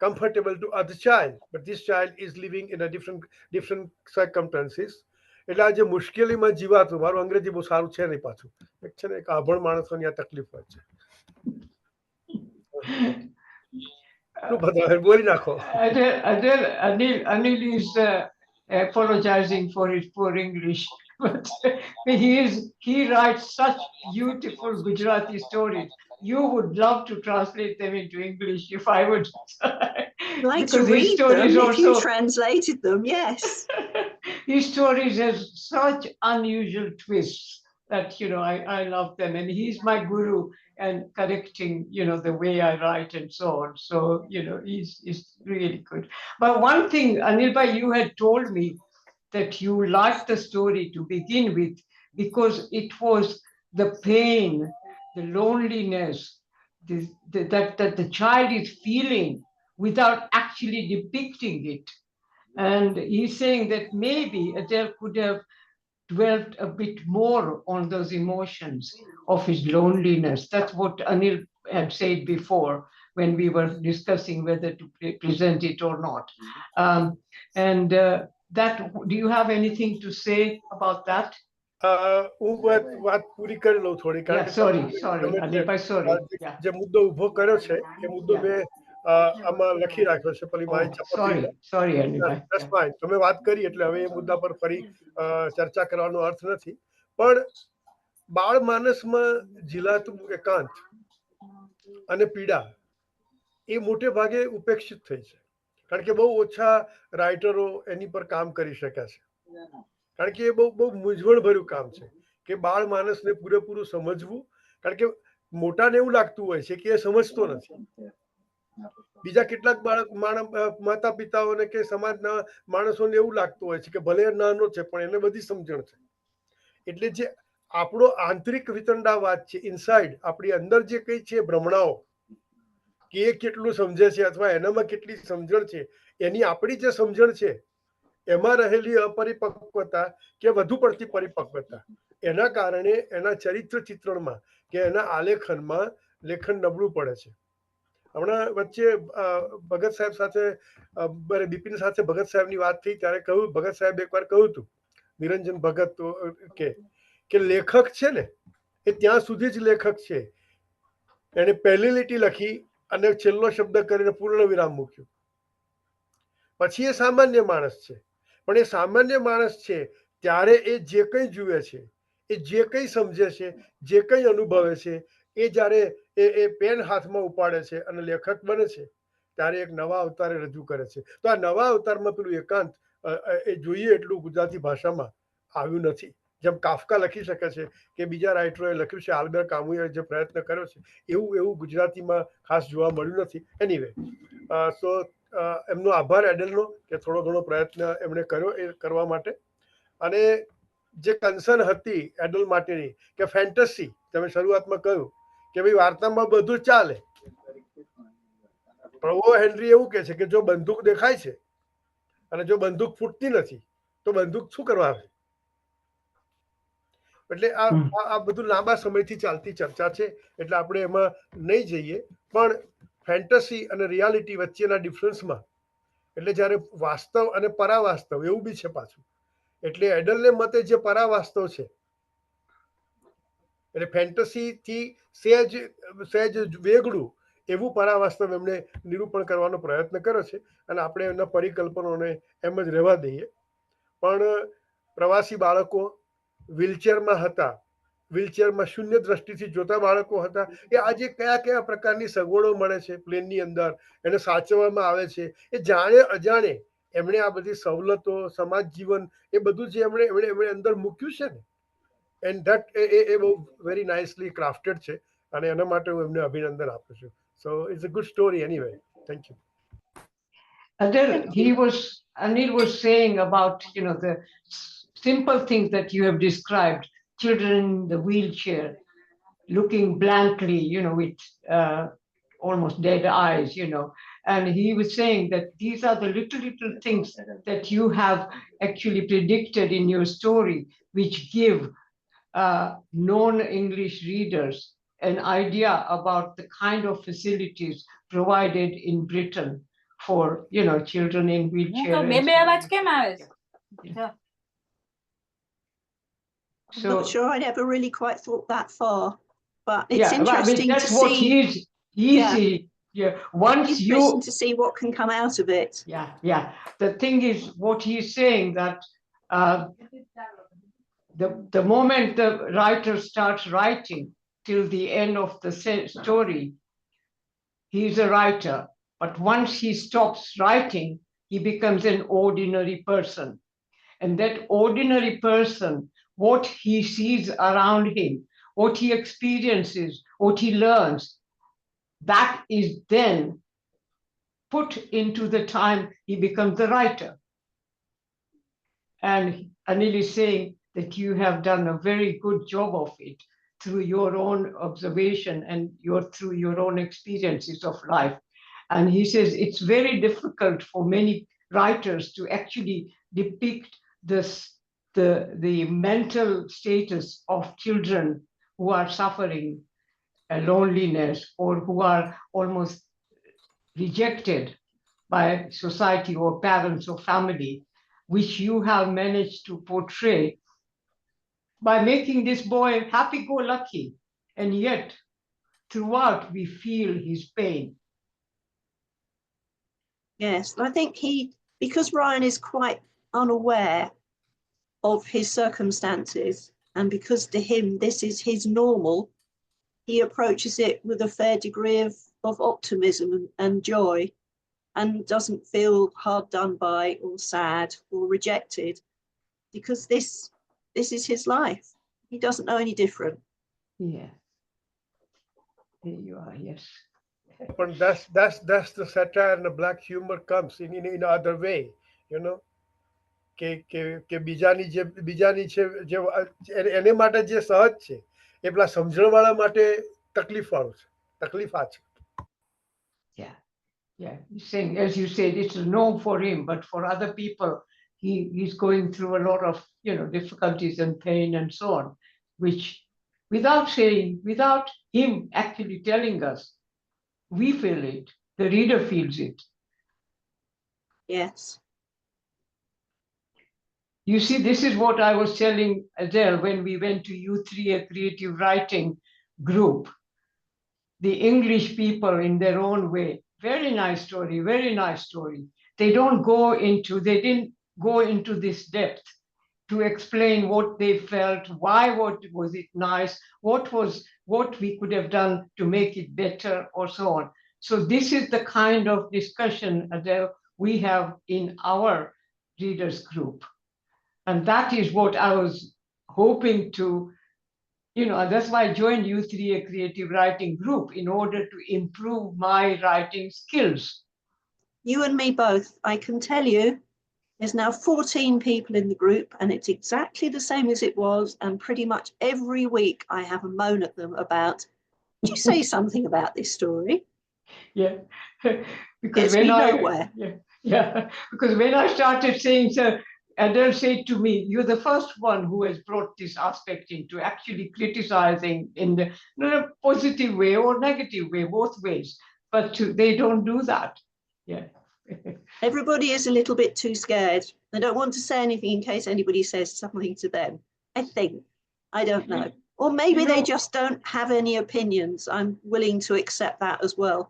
comfortable to other child, but this child is living in a different circumstances. એટલે આ જે મુશ્કેલીમાં જીવાતું, મારું અંગ્રેજી બહુ સારું છે નહીં પાછું, એક છે ને એક આભણ માણસોની આ તકલીફ હોય છે. બોલી નાખો. Anil is apologizing for his poor English, but he writes such beautiful Gujarati stories. You would love to translate them into English if I would. I'd like to Because his read them stories if you also- translated them, yes. His stories have such unusual twists that, I love them. And he's my guru and correcting, the way I write and so on. So, he's really good. But one thing, Anilbhai, you had told me that you liked the story to begin with because it was the pain, the loneliness, that the child is feeling without actually depicting it. And he's saying that maybe Adele could have dwelt a bit more on those emotions of his loneliness. That's what Anil had said before when we were discussing whether to present it or not. Do you have anything to say about that? હું વાત પૂરી કરી લઉં થોડી, Yeah, કારણ કે sorry, તમે Anilbhai, sorry. Yeah. જે મુદ્દો ઉભો કર્યો છે એ મુદ્દો મેં આમાં લખી રાખ્યો છે પેલી મારી ચપટી. Sorry, Anilbhai. That's fine. તમે વાત કરી એટલે હવે એ મુદ્દા પર ફરી ચર્ચા કરવાનો અર્થ નથી. પણ બાળ માનસમાં ઝીલાતું એકાંત અને પીડા એ મોટે ભાગે ઉપેક્ષિત થઈ છે, કારણ કે બહુ ઓછા રાઇટરો એની પર કામ કરી શક્યા છે. કારણ કે એ બહુ મૂંઝવણભર્યું કામ છે કે બાળ માનસને પૂરેપૂરું સમજવું, કારણ કે મોટાને એવું લાગતું હોય છે કે એ સમજતો નથી. બીજા કેટલાક માતા પિતાઓને કે સમાજના માણસોને એવું લાગતું હોય છે કે ભલે નાનો છે પણ એને બધી સમજણ છે. એટલે જે આપણો આંતરિક વિતંડાવાદ છે, ઇનસાઇડ આપણી અંદર જે કઈ છે ભ્રમણાઓ, કે એ કેટલું સમજે છે અથવા એનામાં કેટલી સમજણ છે, એની આપણી જે સમજણ છે એમાં રહેલી અપરિપક્વતા કે વધુ પડતી પરિપક્વતા, એના કારણે એના ચરિત્ર ચિત્રણમાં કે એના આલેખનમાં લેખન નબળું પડે છે. હમણાં વચ્ચે ભગત સાહેબ સાથે બિપિન સાથે ભગત સાહેબની વાત થઈ ત્યારે કહ્યું, ભગત સાહેબ એકવાર કહ્યું હતું, નિરંજન ભગત, કે લેખક છે ને એ ત્યાં સુધી જ લેખક છે, એને પહેલી લીટી લખી અને છેલ્લો શબ્દ કરીને પૂર્ણ વિરામ મૂક્યું. પછી એ સામાન્ય માણસ છે, પણ એ સામાન્ય માણસ છે ત્યારે એ જે કંઈ જુએ છે, એ જે કંઈ સમજે છે, જે કંઈ અનુભવે છે, એ જ્યારે એ પેન હાથમાં ઉપાડે છે અને લેખક બને છે ત્યારે એક નવા અવતારે રજૂ કરે છે. તો આ નવા અવતારમાં પેલું એકાંત એ જોઈએ એટલું ગુજરાતી ભાષામાં આવ્યું નથી. જેમ કાફકા લખી શકે છે કે બીજા રાઇટરોએ લખ્યું છે, આલ્બર કામુએ જે પ્રયત્ન કર્યો છે એવું ગુજરાતીમાં ખાસ જોવા મળ્યું નથી. એનીવે, સો એમનો આભાર એડેલનો કે થોડો ઘણો પ્રયત્ન એમણે કર્યો એ કરવા માટે. અને જે કન્સર્ન હતી એડલ માટેની કે ફેન્ટસી, તમે શરૂઆતમાં કહ્યું કે ભાઈ વાર્તામાં બધું ચાલે, પ્રભુ હેનરી એવું કહે છે કે જો બંદૂક દેખાય છે અને જો બંદૂક ફૂટતી નથી તો બંદૂક શું કરવા આવે? એટલે આ બધું લાંબા સમયથી ચાલતી ચર્ચા છે, એટલે આપણે એમાં નહીં જઈએ. પણ ફેન્ટસી અને રિયાલિટી વચ્ચેના ડિફરન્સમાં, એટલે જ્યારે વાસ્તવ અને પરાવાસ્તવ એવું બી છે પાછું. એટલે એડલને મતે જે પરાવાસ્તવ છે, એટલે ફેન્ટસીથી સહેજ વેગળું એવું પરાવાસ્તવ એમણે નિરૂપણ કરવાનો પ્રયત્ન કર્યો છે, અને આપણે એમના પરિકલ્પનાઓને એમ જ રહેવા દઈએ. પણ પ્રવાસી બાળકો વ્હીલચેરમાં હતા, વ્હીલચેરમાં શૂન્ય દ્રષ્ટિથી જોતા બાળકો હતા, એ આજે કયા કયા પ્રકારની સગવડો મળે છે પ્લેનની અંદર, એને સાચવવામાં આવે છે, એ જાણે અજાણે એમણે આ બધી સવલતો, સમાજ જીવન, એ બધું જે એમણે અંદર મૂક્યું છે ને, એન્ડ ધેટ એ બહુ વેરી નાઇસલી ક્રાફ્ટેડ છે, અને એના માટે હું એમને અભિનંદન આપું છું. So it's a good story anyway. Thank you. Anil was saying about, the simple things that you have described, children in the wheelchair, looking blankly, with almost dead eyes, and he was saying that these are the little things that you have actually predicted in your story, which give non-English readers an idea about the kind of facilities provided in Britain for, children in wheelchair. I'm not sure I'd ever really quite thought that far, but it's Yeah, well, I mean, interesting that's to what see. he's Yeah. Once Interesting to see what can come out of it. Yeah. The thing is, what he's saying that the moment the writer starts writing till the end of the story, he's a writer. But once he stops writing, he becomes an ordinary person. And that ordinary person, what he sees around him, what he experiences, what he learns, that is then put into the time he becomes the writer. And Anil is saying that you have done a very good job of it through your own observation and through your own experiences of life. And he says it's very difficult for many writers to actually depict the mental status of children who are suffering loneliness or who are almost rejected by society or parents or family, which you have managed to portray by making this boy happy-go-lucky. And yet, throughout, we feel his pain. Yes, I think because Ryan is quite unaware of his circumstances, and because to him this is his normal, he approaches it with a fair degree of optimism and joy, and doesn't feel hard done by or sad or rejected, because this is his life. He doesn't know any different. Yeah. There you are, yes. But that's the satire and the black humor comes in other way, કે બીજાની છે જે એને માટે જે સહજ છે એ પેલા સમજણવાળા માટે તકલીફવાળું છે, તકલીફ આ છે. Yeah, saying, as you said, it's a norm for him, but for other people, he's going through a lot of, difficulties and pain and so on, which without him actually telling us, we feel it, the reader feels it. Yes. You see, this is what I was telling Adele when we went to U3, a creative writing group. The English people in their own way, very nice story, very nice story. They didn't go into this depth to explain what they felt, why was it nice, what we could have done to make it better, or so on. So this is the kind of discussion, Adele, we have in our readers group. And that is what I was hoping to, that's why I joined U3, a creative writing group, in order to improve my writing skills. You and me both. I can tell you, there's now 14 people in the group, and it's exactly the same as it was. And pretty much every week I have a moan at them about, did you say something about this story? Yeah, Because Gets me nowhere. because when I started saying, so Adele said to me, "You're the first one who has brought this aspect into actually criticizing in the not a positive way or negative way, both ways. But they don't do that." Yeah. Everybody is a little bit too scared. They don't want to say anything in case anybody says something to them. I think. I don't know. Or maybe You they know- just don't have any opinions. I'm willing to accept that as well.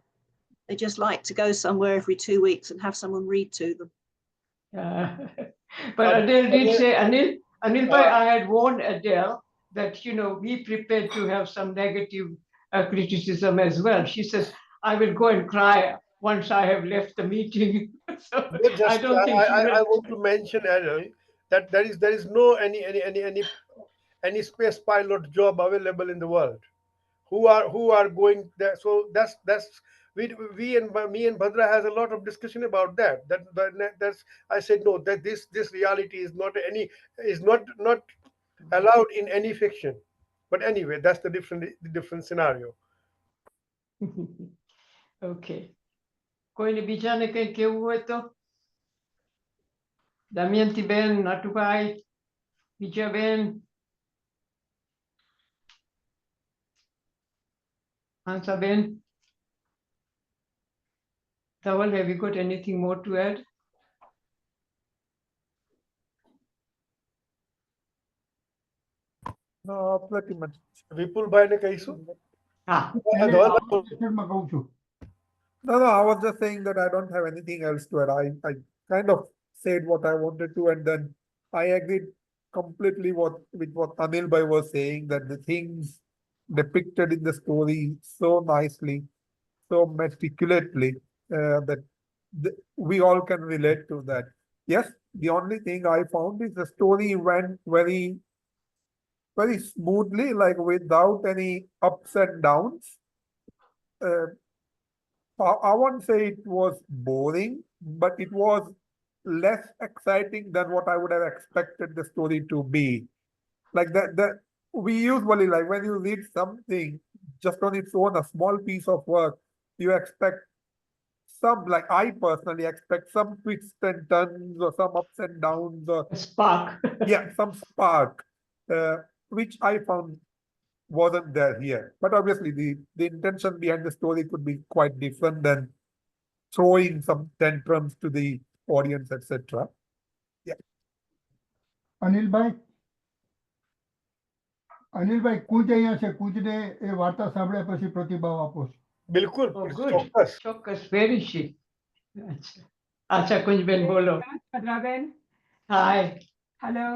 They just like to go somewhere every 2 weeks and have someone read to them. But Adele did Adele- say, Anil bhai, I had warned Adele that, be prepared to have some negative criticism as well. She says, "I will go and cry once I have left the meeting." So No, I just don't think she I will. want to mention, Adele, that there is no any space pilot job available in the world. Who are going there? So that's we and me and Bhadra has a lot of discussion about that. That's I said no, that this reality is not allowed in any fiction. But anyway, that's the different scenario. Okay. કોઈને બીજાને કંઈ કેવું હોય તો દમયંતી બેન, નટુભાઈ, બીજા બેન, Hansa બેન. Tawal, have you got anything more to add? Pretty much. વિપુલભાઈ ને કહીશું. હા. માં કહું છું. No, I was just saying that I don't have anything else to add. I kind of said what I wanted to, and then I agreed completely with what Anil Bhai was saying, that the things depicted in the story so nicely, so meticulously, that we all can relate to that. Yes, the only thing I found is the story went very, very smoothly, like without any ups and downs. I won't say it was boring, but it was less exciting than what I would have expected the story to be. Like that we usually, like when you read something just on its own, a small piece of work, you expect some, like I personally expect some twists and turns or some ups and downs or A spark. yeah, some spark, which I found wasn't there here. But obviously, the intention behind the story could be quite different than throwing some tantrums to the audience, etc. અનિલભાઈ કુંજ અહીંયા છે. કુંજને એ વાર્તા સાંભળ્યા પછી પ્રતિભાવ આપો છો. બિલકુલ Oh, good. ચોક્કસ. ચોક્કસ. Where is she? અચ્છા કુંજબેન બોલો. Raven, Hi. hello.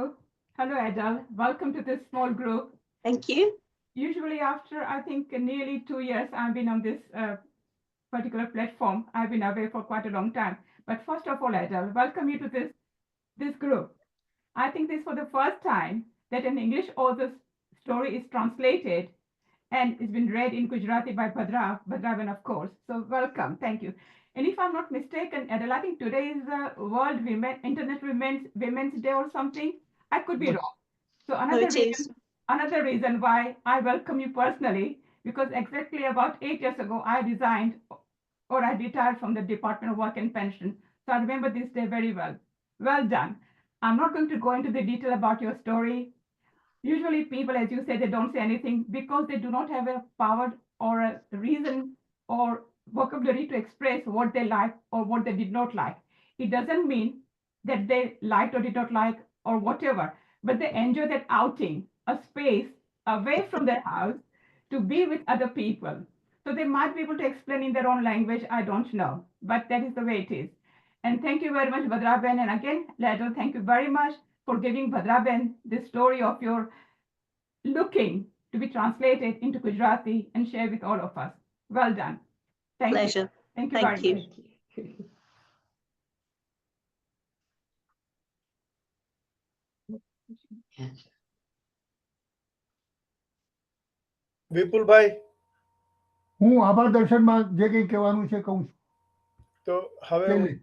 Hello, Adele. Welcome to this small group. Thank you. Usually, after I think nearly 2 years, I've been on this particular platform. I've been away for quite a long time. But first of all, Adele, welcome you to this group. I think this is for the first time that an English author's story is translated and it's been read in Gujarati by Bhadravan, of course. So welcome, thank you. And if I'm not mistaken, Adele, I think today is World Internet Women's Day or something. I could be wrong. So another reason why I welcome you personally, because exactly about 8 years ago, I resigned or I retired from the Department of Work and Pension. So I remember this day very well. Well done. I'm not going to go into the detail about your story. Usually people, as you say, they don't say anything because they do not have a power or a reason or vocabulary to express what they like or what they did not like. It doesn't mean that they liked or did not like or whatever, but they enjoy that outing, a space away from their house to be with other people. So they might be able to explain in their own language, I don't know, but that is the way it is. And thank you very much, Bhadraben. And again, Ladle, thank you very much for giving Bhadraben the story of your looking to be translated into Gujarati and shared with all of us. Well done. Thank Pleasure. you. Thank you Thank very you. much. વિપુલભાઈ હું આભાર દર્શનમાં જે કંઈ કહેવાનું છે કહું છું. તો હવે છેલ્લે.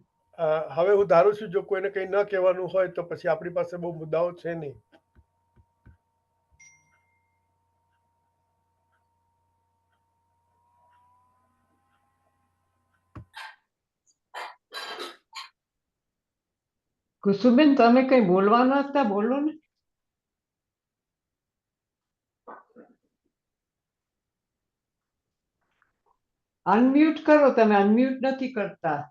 હું ધારું છું જો કોઈને કંઈ ન કહેવાનું હોય તો પછી આપણી પાસે બહુ મુદ્દાઓ છે નહીં. કુસુમબેન તમે કઈ બોલવાના હતા, બોલો ને. અનમ્યુટ કરો, તમે અનમ્યુટ નથી કરતા.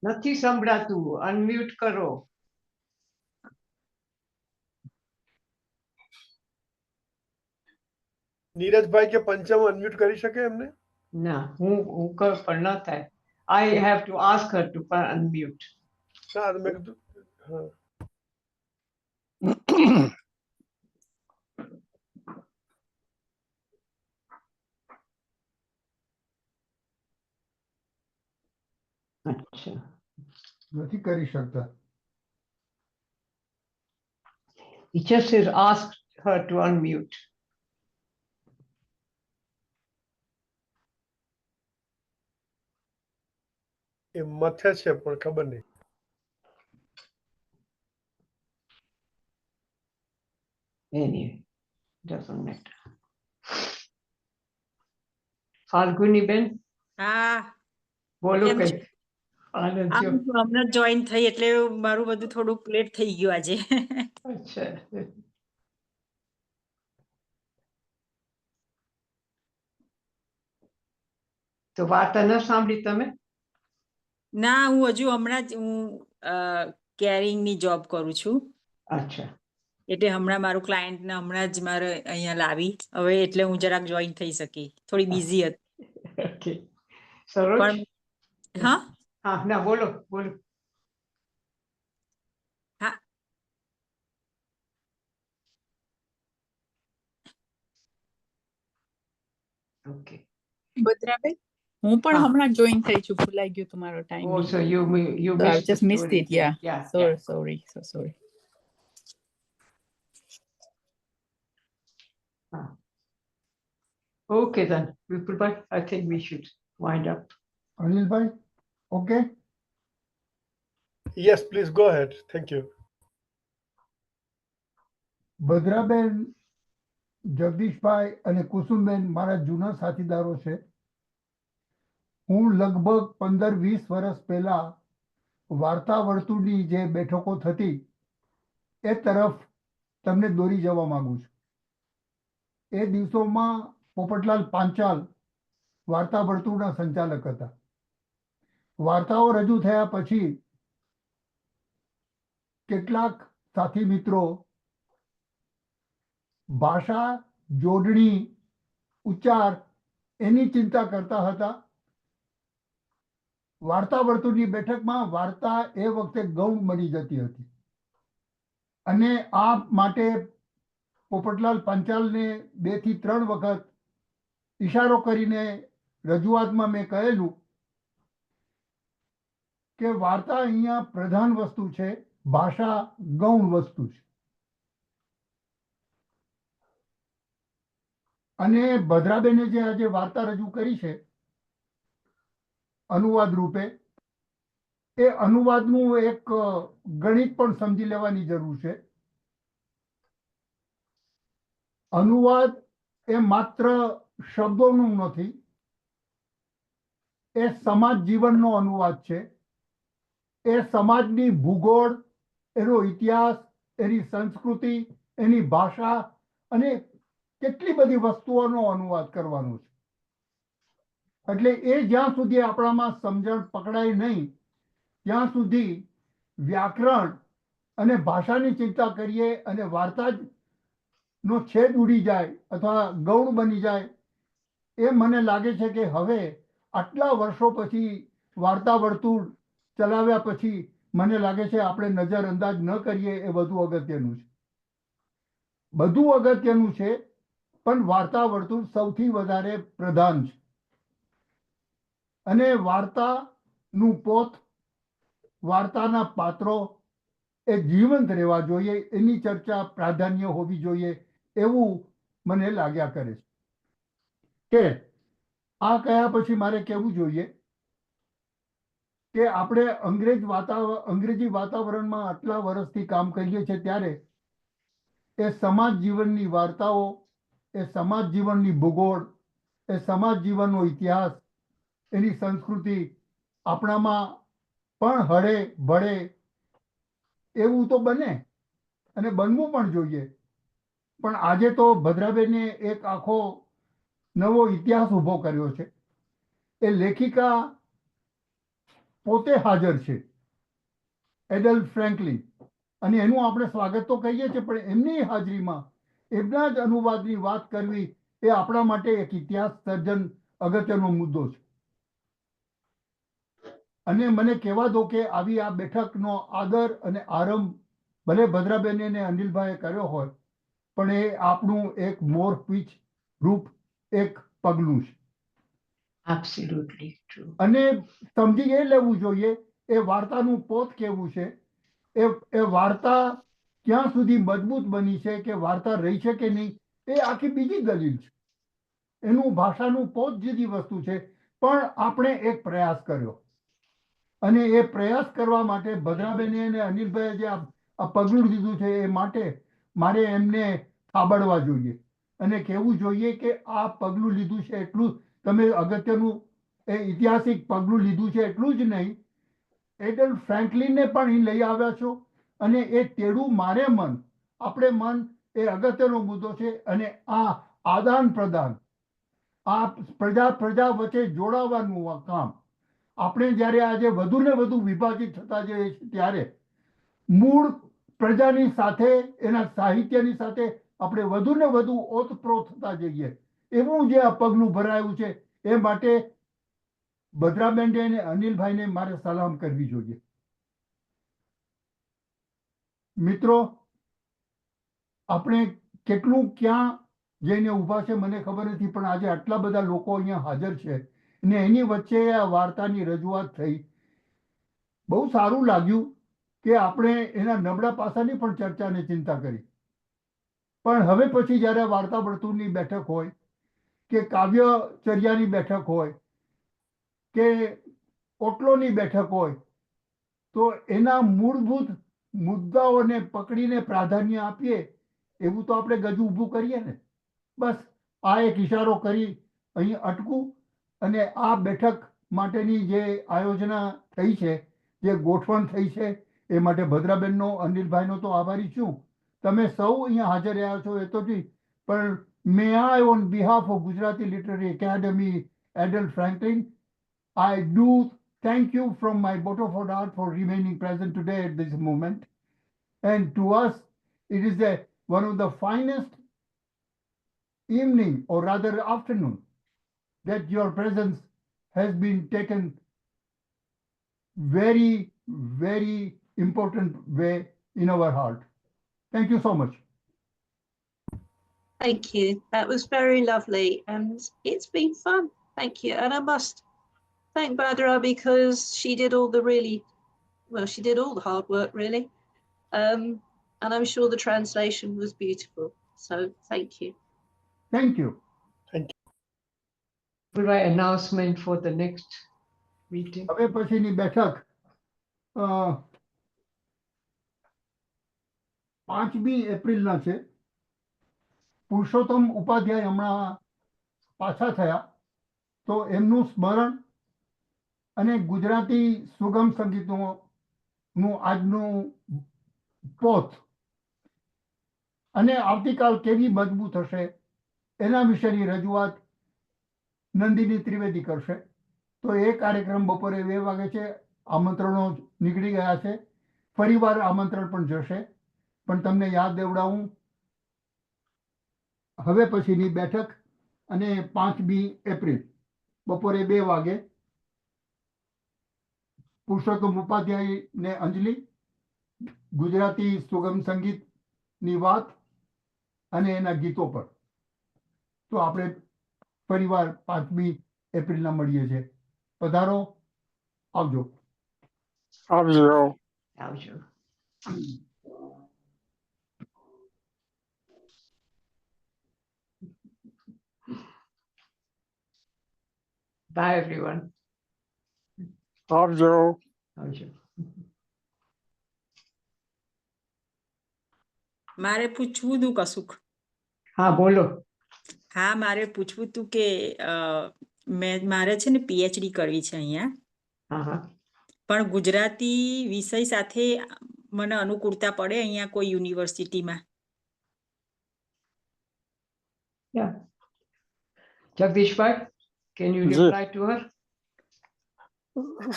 નથી સંભળાતું, અનમ્યુટ કરો. નીરજભાઈ કે પંચમ અનમ્યુટ કરી શકે એમને? ના, હું કર પણ ન થાય. I have to ask her to unmute. ના મેં કીધું હા. અચ્છા, નથી કરી શકતા. he just has asked her to unmute. એ મથે છે પણ ખબર નહીં. Anyway, doesn't matter. ફાલ્ગુની બેન હા બોલો કેમ કઈ. છો? આનંદ આ થયો. હું હમણાં જોઈન થઈ એટલે મારું બધું થોડુંક લેટ થઈ ગયું આજે. અચ્છા, તો વાર્તા ન સાંભળી તમે? ના હું હજુ હમણાં જ હું કેરિંગની જોબ કરું છું અચ્છા, એટલે હમણાં મારું ક્લાયન્ટને હમણાં જ મારે અહીંયા લાવી હવે એટલે હું જરાક જોઈન થઈ શકી, થોડી બિઝી હતી. ઓકે, સરોજ. પણ હા હા, ના બોલો બોલો. હા ઓકે. બદ્રાબેન હું પણ હા. હમણાં જોઈન થઈ છું, ભૂલાઈ ગયું તમારો Oh, time. so you So I missed the just missed story. it. Yeah. Yeah, Sorry, yeah. sorry, so sorry. Okay then, Vipulbhai, I think we should wind up. Anilbhai, okay. Yes please go head. Thank you. Bhadraben, Jagdishbhai અને કુસુમબેન મારા જૂના સાથીદારો છે. હું લગભગ 15-20 વર્ષ પહેલા વાર્તા વર્તુળની જે બેઠકો થતી એ તરફ તમને દોરી જવા માંગુ છું. એ દિવસોમાં પોપટલાલ પાંચાલ વાર્તા વર્તુળના સંચાલક હતા. વાર્તાઓ રજૂ થયા પછી કેટલાક સાથી મિત્રો ભાષા, જોડણી, ઉચ્ચાર એની ચિંતા કરતા હતા. વાર્તા વર્તુળની બેઠકમાં વાર્તા એ વખતે ગૌણ બની જતી હતી અને આ માટે પોપટલાલ પંચાલને 2 થી 3 વખત ઈશારો કરીને રજૂઆતમાં મેં કહેલું કે વાર્તા અહીંયા પ્રધાન વસ્તુ છે, ભાષા ગૌણ વસ્તુ છે. અને ભદ્રાબેને જે આજે વાર્તા રજૂ કરી છે અનુવાદ રૂપે, એ અનુવાદનું એક ગણિત પણ સમજી લેવાની જરૂર છે. અનુવાદ એ માત્ર શબ્દોનું નથી, એ સમાજ જીવનનો અનુવાદ છે. એ સમાજની ભૂગોળ, એનો ઇતિહાસ, એની સંસ્કૃતિ, એની ભાષા અને કેટલી બધી વસ્તુઓનો અનુવાદ કરવાનો છે. એટલે એ જ્યાં સુધી આપણામાં સમજણ પકડાય નહીં ત્યાં સુધી વ્યાકરણ અને ભાષાની ચિંતા કરીએ અને વાર્તા જ નો છેદ ઉડી જાય અથવા ગૌણ બની જાય, એ મને લાગે છે કે હવે આટલા વર્ષો પછી વાર્તા વર્તુળ ચલાવ્યા પછી મને લાગે છે આપણે નજરઅંદાજ ન કરીએ એ બધું અગત્યનું છે. બધું અગત્યનું છે પણ વાર્તા વર્તુળ સૌથી વધારે પ્રધાન છે. અને વાર્તાનું પોત, વાર્તાના પાત્રો એ જીવંત રહેવા જોઈએ, એની ચર્ચા પ્રાધાન્ય હોવી જોઈએ એવું મને લાગ્યા કરે છે. કે આ કહ્યા પછી મારે કહેવું જોઈએ કે આપણે અંગ્રેજી વાતાવરણમાં આટલા વર્ષથી કામ કરીએ છીએ ત્યારે એ સમાજ જીવનની વાર્તાઓ, એ સમાજ જીવનની ભૂગોળ, એ સમાજ જીવનનો ઇતિહાસ, એની સંસ્કૃતિ આપણામાં પણ હળે ભળે એવું તો બને અને બનવું પણ જોઈએ. પણ આજે તો ભદ્રાબેને એક આખો નવો ઇતિહાસ ઊભો કર્યો છે. એ લેખિકા પોતે હાજર છે, એડલ ફ્રેન્કલિન, અને એનું આપણે સ્વાગત તો કહીએ છીએ, પણ એમની હાજરીમાં એમના જ અનુવાદની વાત કરવી એ આપણા માટે એક ઇતિહાસ સર્જન અગત્યનો મુદ્દો છે. અને મને કહેવા દો કે આવી આ બેઠકનો આદર અને આરંભ ભલે ભદ્રાબેન અને અનિલભાઈએ કર્યો હોય, પણ એ આપણું એક મોર પીચ રૂપ એક પગલું છે. Absolutely true. અને સમજી એ લેવું જોઈએ એ વાર્તાનું પોત કેવું છે, એ વાર્તા ક્યાં સુધી મજબૂત બની છે કે વાર્તા રહી છે કે નહીં, એ આખી બીજી દલીલ છે. એનું ભાષાનું પોત જુદી વસ્તુ છે, પણ આપણે એક પ્રયાસ કર્યો અને એ પ્રયાસ કરવા માટે ભદ્રાબેને અને અનિલભાઈએ જે આ પગલું લીધું છે એ માટે મારે એમને થાબડવા જોઈએ અને કહેવું જોઈએ કે આ પગલું લીધું છે એટલું તમે અગત્યનું એ ઐતિહાસિક પગલું લીધું છે એટલું જ નહીં, એડલ ફ્રેન્કલિનને પણ અહીં લઈ આવ્યા છો અને એ તેડું મારે મન, આપણે મન એ અગત્યનો મુદ્દો છે. અને આ આદાન પ્રદાન, આ પ્રજા વચ્ચે જોડાવાનું આ કામ, આપણે જ્યારે આજે વધુ ને વધુ વિભાજિત થતા જઈએ છીએ ત્યારે મૂળ પ્રજાની સાથે એના સાહિત્યની સાથે આપણે વધુ ને વધુ ઓતપ્રોત થતા જઈએ એવું જે આ પગલું ભરાયું છે એ માટે ભદ્રાબેન અને અનિલભાઈને મારે સલામ કરવી જોઈએ. મિત્રો, આપણે કેટલું ક્યાં જઈને ઊભા છે મને ખબર નથી, પણ આજે આટલા બધા લોકો અહીંયા હાજર છે ને એની વચ્ચે આ વાર્તાની રજૂઆત થઈ. બહુ સારું લાગ્યું કે આપણે એના નબળા પાસાની પણ ચર્ચા અને ચિંતા કરી. પણ હવે પછી જ્યારે વાર્તા વર્તુળની બેઠક હોય કે કાવ્યચર્યાની બેઠક હોય કે ઓટલોની બેઠક હોય તો એના મૂળભૂત મુદ્દાઓને પકડીને પ્રાધાન્ય આપીએ એવું તો આપણે ગજુ ઊભું કરીએ ને. બસ આ એક ઇશારો કરી અહીં અટકું અને આ બેઠક માટેની જે આયોજના થઈ છે, જે ગોઠવણ થઈ છે એ માટે ભદ્રાબેનનો, અનિલભાઈનો તો આભારી છું. તમે સૌ અહીંયા હાજર રહ્યા છો એ તો ઠીક, પણ may I on behalf of Gujarati literary academy Adele Franklin I do thank you from my bottom of heart for remaining present today at this moment. And to us, it is one of the finest evening, or rather afternoon, that your presence has been taken very, very important way in our heart. Thank you so much. Thank you. That was very lovely, and it's been fun. Thank you. And I must thank Badra because she did all the hard work, really. And I'm sure the translation was beautiful. So thank you. Thank you. By announcement for the next meeting. હવે પછીની બેઠક 5મી એપ્રિલના છે. પુરુષોત્તમ ઉપાધ્યાય હમણાં પાછા થયા તો એમનું સ્મરણ અને ગુજરાતી સુગમ સંગીતનું આજનું પોત અને આવતીકાલ કેવી મજબૂત હશે એના વિશેની રજૂઆત નંદિની ત્રિવેદી કરશે. તો એ કાર્યક્રમ બપોરે 2 વાગે છે. આમંત્રણો નીકળી ગયા છે. ફરીવાર આમંત્રણ પણ જશે. પણ તમને યાદ દેવડાવું, હવે પછીની બેઠક અને 5મી એપ્રિલ બપોરે 2 વાગે પુરુષોત્તમ ઉપાધ્યાયને અંજલિ, ગુજરાતી સુગમ સંગીતની વાત અને એના ગીતો પર. તો આપણે ફરીવાર 5મી એપ્રિલના મળીએ છીએ. પધારો, આવજો. આવજો. Bye everyone. આવજો. આવજો. મારે પૂછવું હતું કશુંક. હા બોલો. હા, મારે પૂછવું હતું કે મારે છે ને PhD કરવી છે અહીંયા હા હા પણ ગુજરાતી વિષય સાથે મને અનુકૂળતા પડે અહીંયા કોઈ યુનિવર્સિટીમાં. Yeah. Jagdishbhai, can you G reply to her?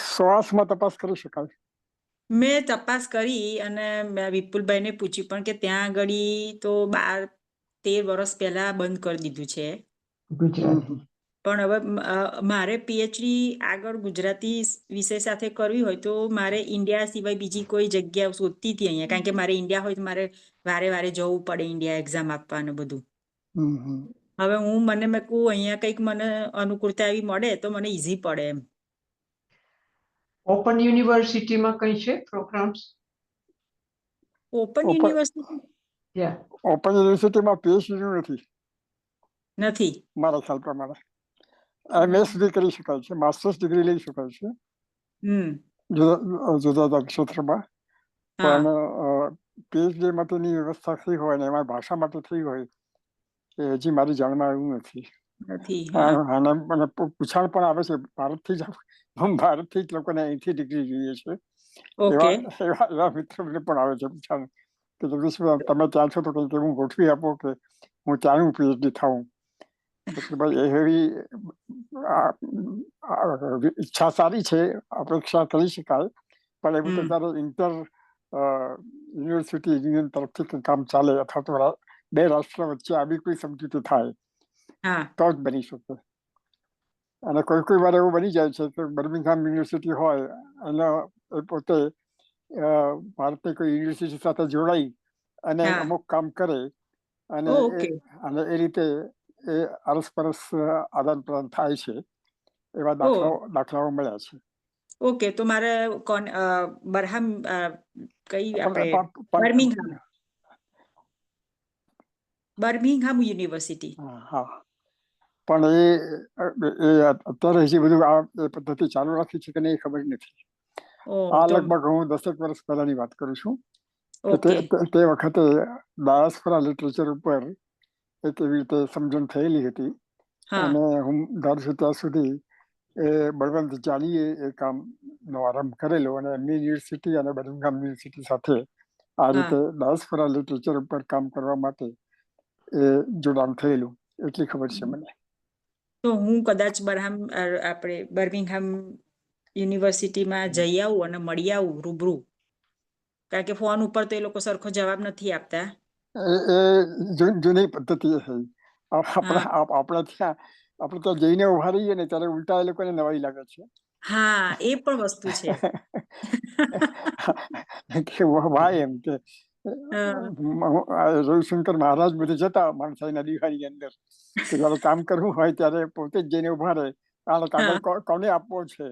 સૌરાષ્ટ્રમાં તપાસ કરી શકાય. મેં તપાસ કરી અને મેં વિપુલભાઈને પૂછ્યું પણ કે ત્યાં આગળ તો 12-13 વર્ષ પહેલા બંધ કરી દીધું છે. Gujarati. પણ હવે મારે પીએચડી આગળ ગુજરાતી વિષય સાથે કરવી હોય તો મારે ઇન્ડિયા સિવાય બીજી કોઈ જગ્યા શોધતી હતી અહીંયા, કારણ કે મારે ઇન્ડિયા હોય તો મારે વારે વારે જવું પડે ઇન્ડિયા એક્ઝામ આપવા ને બધું. હવે મેં કહું અહીંયા કંઈક મને અનુકૂળતા એવી મળે તો મને ઈઝી પડે એમ. ઓપન યુનિવર્સિટીમાં કઈ છે programs? Open university Yeah. Open યુનિવર્સિટીમાં પીએચડી નથી નથી. મારા ખ્યાલ પ્રમાણે. MS સુધી કરી શકાય છે, માસ્ટર્સ ડિગ્રી લઈ શકાય છે જુદા જુદા ક્ષેત્રમાં, પણ પીએચડી માટેની વ્યવસ્થા થઈ હોય ને એમાં ભાષા માટે થઈ હોય એ હજી મારી જાણમાં આવ્યું નથી. અને મને પૂછાણ પણ આવે છે ભારતથી જ લોકોને અહીંથી ડિગ્રી જોઈએ છે. એવા મિત્રોને પણ આવે છે પૂછાણ કે જગદીશભાઈ તમે ત્યાં છો તો કંઈક એવું ગોઠવી આપો કે હું ત્યાંનું પીએચડી થાઉં. એટલે ભાઈ એવી ઈચ્છા સારી છે, અપેક્ષા કરી શકાય, પણ એવું તો ત્યારે ઇન્ટર યુનિવર્સિટી યુનિયન તરફથી કામ ચાલે અથવા તો 2 રાષ્ટ્ર વચ્ચે આવી કોઈ સમજૂતી થાય તો જ બની શકે. અને કોઈ વાર એવું બની જાય છે કે બર્મિંગહામ યુનિવર્સિટી હોય અને એ પોતે ભારતની કોઈ યુનિવર્સિટી સાથે જોડાઈ અને અમુક કામ કરે અને એ રીતે એ અરસપરસ આદાન પ્રદાન થાય છે, એવા દાખલાઓ મળ્યા છે. ઓકે, તો મારે બર્મિંગહામ યુનિવર્સિટી. હા, પણ એ અત્યારે હજી બધું આ પદ્ધતિ ચાલુ રાખી છે કે નહીં ખબર નથી. આ લગભગ હું 10 વર્ષ પહેલાની વાત કરું છું. તે વખતે ડાયસ્પોરા લિટરેચર ઉપર એક એવી રીતે સમજણ થયેલી હતી અને હું ધારું છું ત્યાં સુધી એ બળવંત જાનીએ એ કામનો આરંભ કરેલો અને એમની યુનિવર્સિટી અને બર્મિંગહામ યુનિવર્સિટી સાથે આ રીતે ડાયસ્પોરા લિટરેચર ઉપર કામ કરવા માટે એ જોડાણ થયેલું, એટલી ખબર છે મને. તો હું કદાચ બર્મિંગહામ યુનિવર્સિટીમાં જઈ આવું અને મળી આવું રૂબરૂ, કારણ કે ફોન ઉપર તો એ લોકો સરખો જવાબ નથી આપતા. એ જૂની પદ્ધતિ છે. આપણે ત્યાં જઈને ઉભા રહીએ ને ત્યારે ઉલટા એ લોકોને નવાઈ લાગે છે. હા, એ પણ વસ્તુ છે કે વાહ એમ કે રવિશંકર મહારાજ બધે જતા માણસાઈના દીવાની અંદર કે જયારે કામ કરવું હોય ત્યારે પોતે જ જઈને ઉભા રહે, આનો કાગળ કોને આપવો છે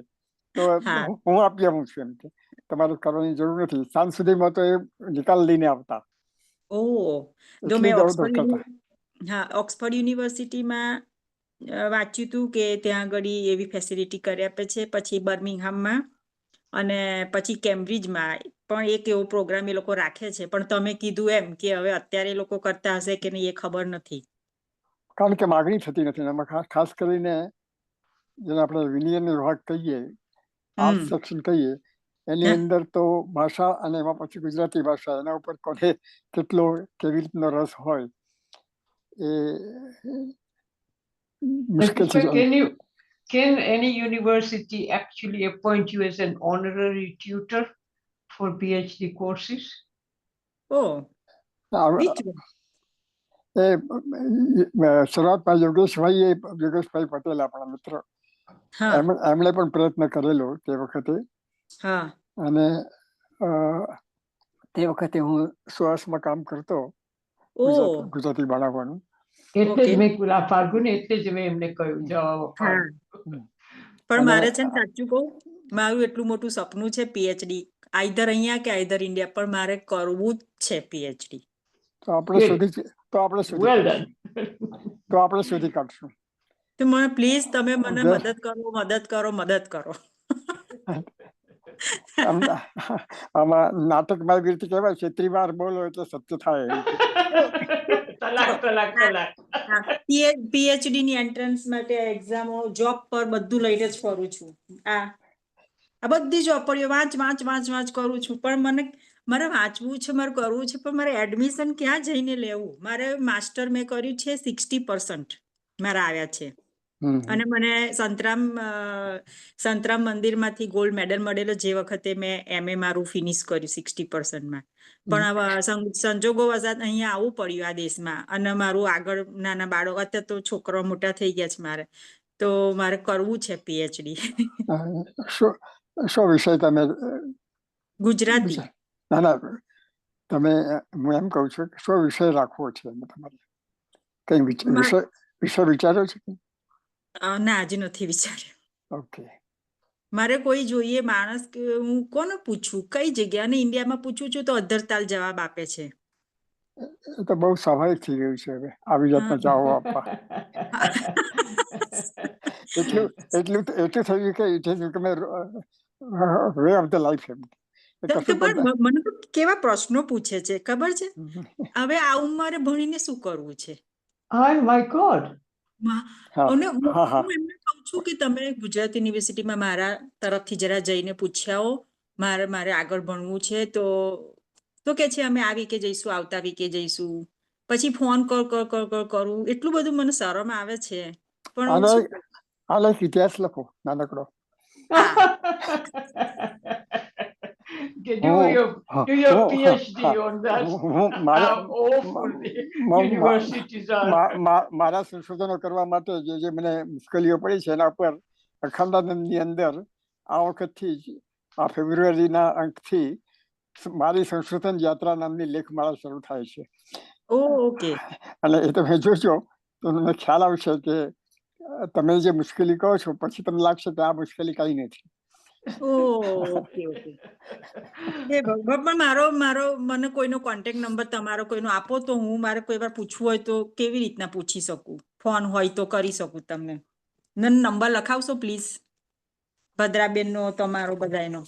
તો હું આપી આવું છું એમ કે તમારે કરવાની જરૂર નથી. સાંજ સુધીમાં તો એ નિકાલ લઈને આવતા. જો મેં ઓક્સફર્ડ યુનિવર્સિટીમાં વાંચ્યું હતું કે ત્યાં આગળ એવી ફેસિલિટી કરી આપે છે. પછી બર્મિંગહામમાં અને પછી કેમ્બ્રિજમાં પણ એક એવો પ્રોગ્રામ એ લોકો રાખે છે, પણ તમે કીધું એમ કે હવે અત્યારે એ લોકો કરતા હશે કે નહીં એ ખબર નથી, કારણ કે માગણી થતી નથી. એમાં ખાસ કરીને જેને આપણે વિનિયન વિભાગ કહીએ, આર્ટ્સ સેક્શન કહીએ, એની અંદર તો ભાષા અને એમાં પછી ગુજરાતી ભાષા એના ઉપર કોને કેટલો કેવી રીતનો રસ હોય એ મુશ્કેલ છે. Can any university actually appoint you as an honorary tutor for PhD courses? શરૂઆતમાં યોગેશભાઈ પટેલ આપણા મિત્ર, એમણે પણ પ્રયત્ન કરેલો તે વખતે. અને તે વખતે હું સૌરાષ્ટ્રમાં કામ કરતો ગુજરાતી ભણાવવાનું. એટલે જ મેં ફાલ્ગુને એટલે જ મેં એમને કહ્યું જવાબ. પણ મારે છે ને સાચું કહું, મારું એટલું મોટું સપનું છે પીએચડી, આઈધર અહીંયા કે આઈધર ઇન્ડિયા, પણ મારે કરવું જ છે પીએચડી. તો આપણે શોધી કાઢશું. તો મને પ્લીઝ તમે મને મદદ કરો. આમાં નાટકમાં એવી રીતે કહેવાય છે, 3 વાર બોલો એટલે સત્ય થાય. પીએચડી ની એન્ટ્રન્સ માટે એક્ઝામો, જોબ પર બધું લઈને જ ફરું છું. આ બધી ચોપડીઓ વાંચ વાંચ વાંચ વાંચ કરું છું, પણ મારે વાંચવું છે, મારે કરવું છે, પણ મારે એડમિશન ક્યાં જઈને લેવું? મારે માસ્ટર મેં કર્યું છે, 60% મારા આવ્યા છે. અને મને સંતરામ મંદિરમાંથી ગોલ્ડ મેડલ મળેલો જે વખતે મેં MA મારું ફિનિશ કર્યું 60%માં. પણ હવે સંજોગો વસાત અહીંયા આવવું પડ્યું આ દેશમાં, અને મારું આગળ નાના બાળકો, અત્યારે તો છોકરાઓ મોટા થઈ ગયા છે મારે, તો મારે કરવું છે PhD. શો વિષય તમે? ગુજરાતી. ના ના, તમે, હું એમ કહું છું કે શો વિષય રાખવો છે તમારે? કઈ વિષય વિચાર્યો છે? ના, હજી નથી વિચાર્યું. ઓકે. મારે કોઈ જોઈએ માણસ કે હું કોને પૂછું, કઈ જગ્યા? અને ઇન્ડિયામાં પૂછું છું તો અધરતાલ જવાબ આપે છે. એ તો બહુ સ્વાભાવિક થઈ ગયું છે હવે આવી જાતના જવાબ આપવા. એટલું થયું કે ઇટ ઇઝ તમે વે ઓફ ધ લાઈફ. પણ મને તો કેવા પ્રશ્નો પૂછે છે ખબર છે? હવે આ ઉંમરે ભણીને શું કરવું છે? My God. અને હું એમને કહું છું કે તમે ગુજરાત યુનિવર્સિટીમાં મારા તરફથી જરા જઈને પૂછ્યાઓ, મારે આગળ ભણવું છે તો કે છે અમે આ વીકે જઈશું, આવતા વીકે જઈશું. પછી ફોન કરું, એટલું બધું મને શરમ આવે છે. પણ ઇતિહાસ લખો નાનકડો. Do your PhD on that. મારા સંશોધનો કરવા માટે જે મને મુશ્કેલીઓ પડી છે એના ઉપર અખંડાનંદની અંદર આ વખતથી જ આ ફેબ્રુઆરીના અંકથી મારી સંશોધન યાત્રા નામની લેખમાળા શરૂ થાય છે. ઓકે. અને એ તમે જોજો તો તમને ખ્યાલ આવશે કે તમે જે મુશ્કેલી કહો છો પછી તમને લાગશે કે આ મુશ્કેલી કઈ નથી. ઓકે. પણ મને કોઈનો કોન્ટેક્ટ નંબર તમારો કોઈનો આપો તો હું મારે કોઈ વાર પૂછવું હોય તો કેવી રીતના પૂછી શકું? ફોન હોય તો કરી શકું તમને? Number લખાવશો please? ભદ્રાબેનનો, તમારો, બધાનો.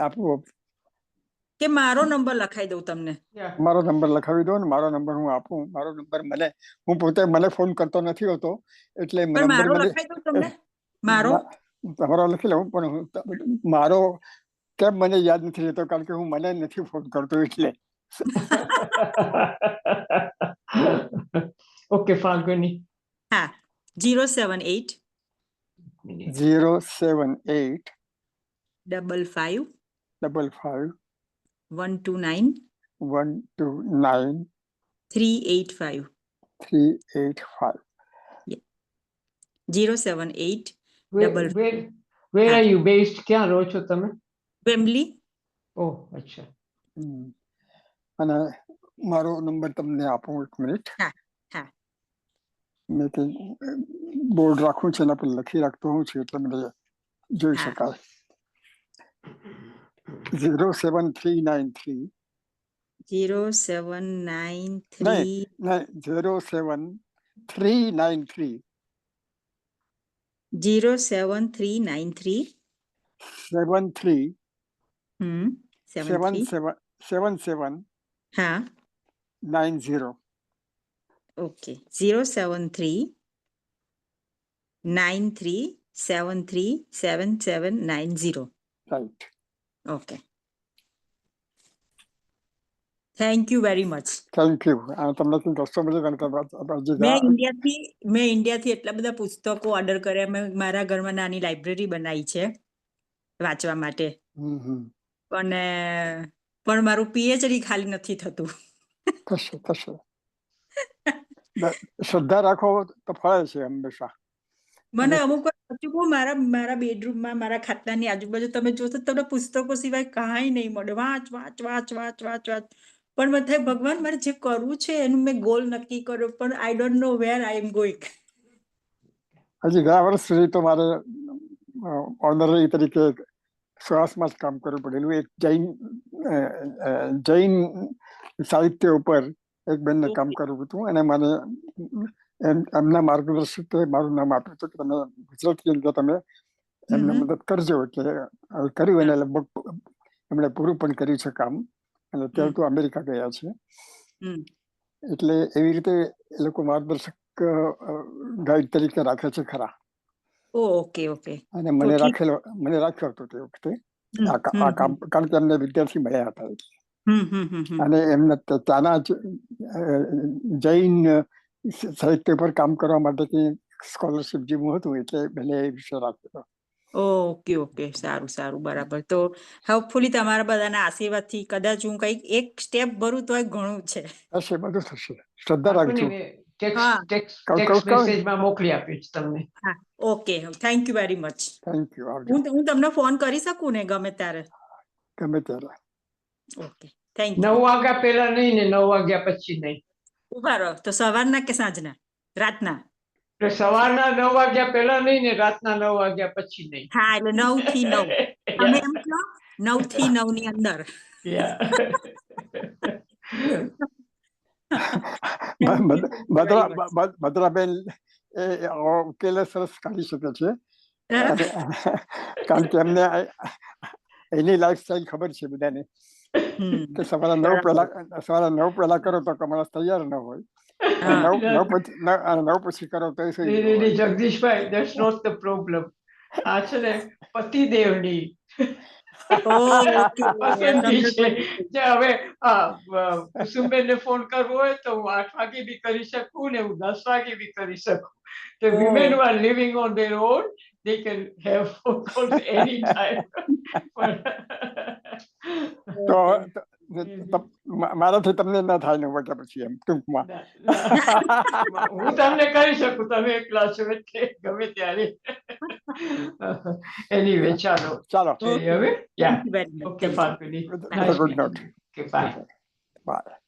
આપું કે મારો નંબર લખાઈ દઉં તમને? મારો નંબર લખાવી દો ને, મારો નંબર હું આપું. મારો નંબર હું પોતે મને ફોન કરતો નથી હોતો એટલે મારો લખાઈ દઉં તમને? મારો તમારો લખી લઉં, પણ મારો કેમ મને યાદ નથી રહેતો? કારણ કે હું મને નથી ફોન કરતો એટલે. ઓકે ફાલ્ગુની. હા, 078 078 55 55 129 129 385. 385. 078 Where are you based? ક્યાં રહો છો તમે? વેમ્બલી. ઓહ, અચ્છા. અને મારો નંબર તમને આપું, એક મિનિટ. હા. મેં બોર્ડ રાખું છે એના પર લખી રાખતો હું છું એટલે મને જોઈ શકાય. 07393 07393 77 હા 90. Okay. 07393737790. Right. Okay. Thank you very much. Thank you. તમને મેં ઇન્ડિયાથી એટલા બધા પુસ્તકો ઓર્ડર કર્યા. મેં મારા ઘરમાં નાની લાઇબ્રેરી બનાવી છે વાંચવા માટે, પણ મારું PhD ખાલી નથી થતું. થશે. શ્રદ્ધા રાખો તો ફળે છે હંમેશા. મને અમુક વાર મારા બેડરૂમમાં, મારા ખાટલાની આજુબાજુ તમે જોશો તમને પુસ્તકો સિવાય કાંઈ નહીં મળે. વાંચ. પણ મને થાય ભગવાન, મારે જે કરવું છે એનું મેં ગોલ નક્કી કર્યો, પણ I don't know wear I am going. હજી ઘણા વર્ષ સુધી તો મારે ઓનરરી તરીકે સ્વાસમાં જ કામ કરવું પડેલું. એક જૈન સાહિત્ય ઉપર એક બેનને કામ કરવું હતું અને મને એમના માર્ગદર્શકે મારું નામ આપ્યું હતું કે તમે ગુજરાતી અંદર તમે એમને મદદ કરજો. એટલે કર્યું અને લગભગ એમણે પૂરું પણ કર્યું છે કામ. અને અત્યારે તો અમેરિકા ગયા છે. એટલે એવી રીતે એ લોકો માર્ગદર્શક ગાઈડ તરીકે રાખે છે ખરા. ઓકે ઓકે અને તો મને ઠીક રાખ્યો હતો તે વખતે હમ, આ હમ, કામ, કારણ કે એમને વિદ્યાર્થી મળ્યા હતા એટલે. હમ. અને એમને ત્યાંના જૈન સાહિત્ય પર કામ કરવા માટે સ્કોલરશિપ જેવું હતું એટલે મને એ વિષય રાખ્યો. ઓકે સારું બરાબર. તો હોપફુલી તમારા બધાના આશીર્વાદથી કદાચ હું કંઈક એક સ્ટેપ ભરું તોય ઘણું છે. થશે, બધું થશે, શ્રદ્ધા રાખજો. હા ટેક્સ્ટ મેસેજમાં મોકલી આપીશ તમને. હા okay thank you very much. Thank you. આવજો. હું તમને ફોન કરી શકું ને ગમે ત્યારે? ગમે ત્યારે. Okay thank you. 9 વાગ્યા પહેલા નહીં ને 9 વાગ્યા પછી નહીં. ઉભા રહો, તો સવારના કે સાંજના? રાતના? એટલે સવારના 9 વાગ્યા પહેલા નહીં ને રાતના 9 વાગ્યા પછી નહીં. હા એટલે 9 થી 9. તમે એમ કહો 9 થી 9 ની અંદર. ભદ્રાબેન એ ઉકેલ સરસ કાઢી શકે છે, કારણ કે એમને એની લાઈફ સ્ટાઈલ ખબર છે બધાને કે સવારે 9 પહેલા કરો તો માણસ તૈયાર ન હોય, 9 પછી કરો તો જગદીશભાઈ, that's not the problem. આ છે ને પતિદેવની પસંદગી છે. જે હવે કુસુમબેનને ફોન કરવો હોય તો હું 8 વાગે બી કરી શકું ને હું 10 વાગે બી કરી શકું. The women who are living on their own, they can have phone calls anytime. તો મારાથી તમને ના થાય 9 વાગ્યા પછી, એમ ટૂંકમાં. હું તમને કરી શકું, તમે એકલા છો એટલે ગમે ત્યારે. Anyway, ચાલો હવે. Yeah. Okay, Falguni. Good note. Okay, bye. Bye.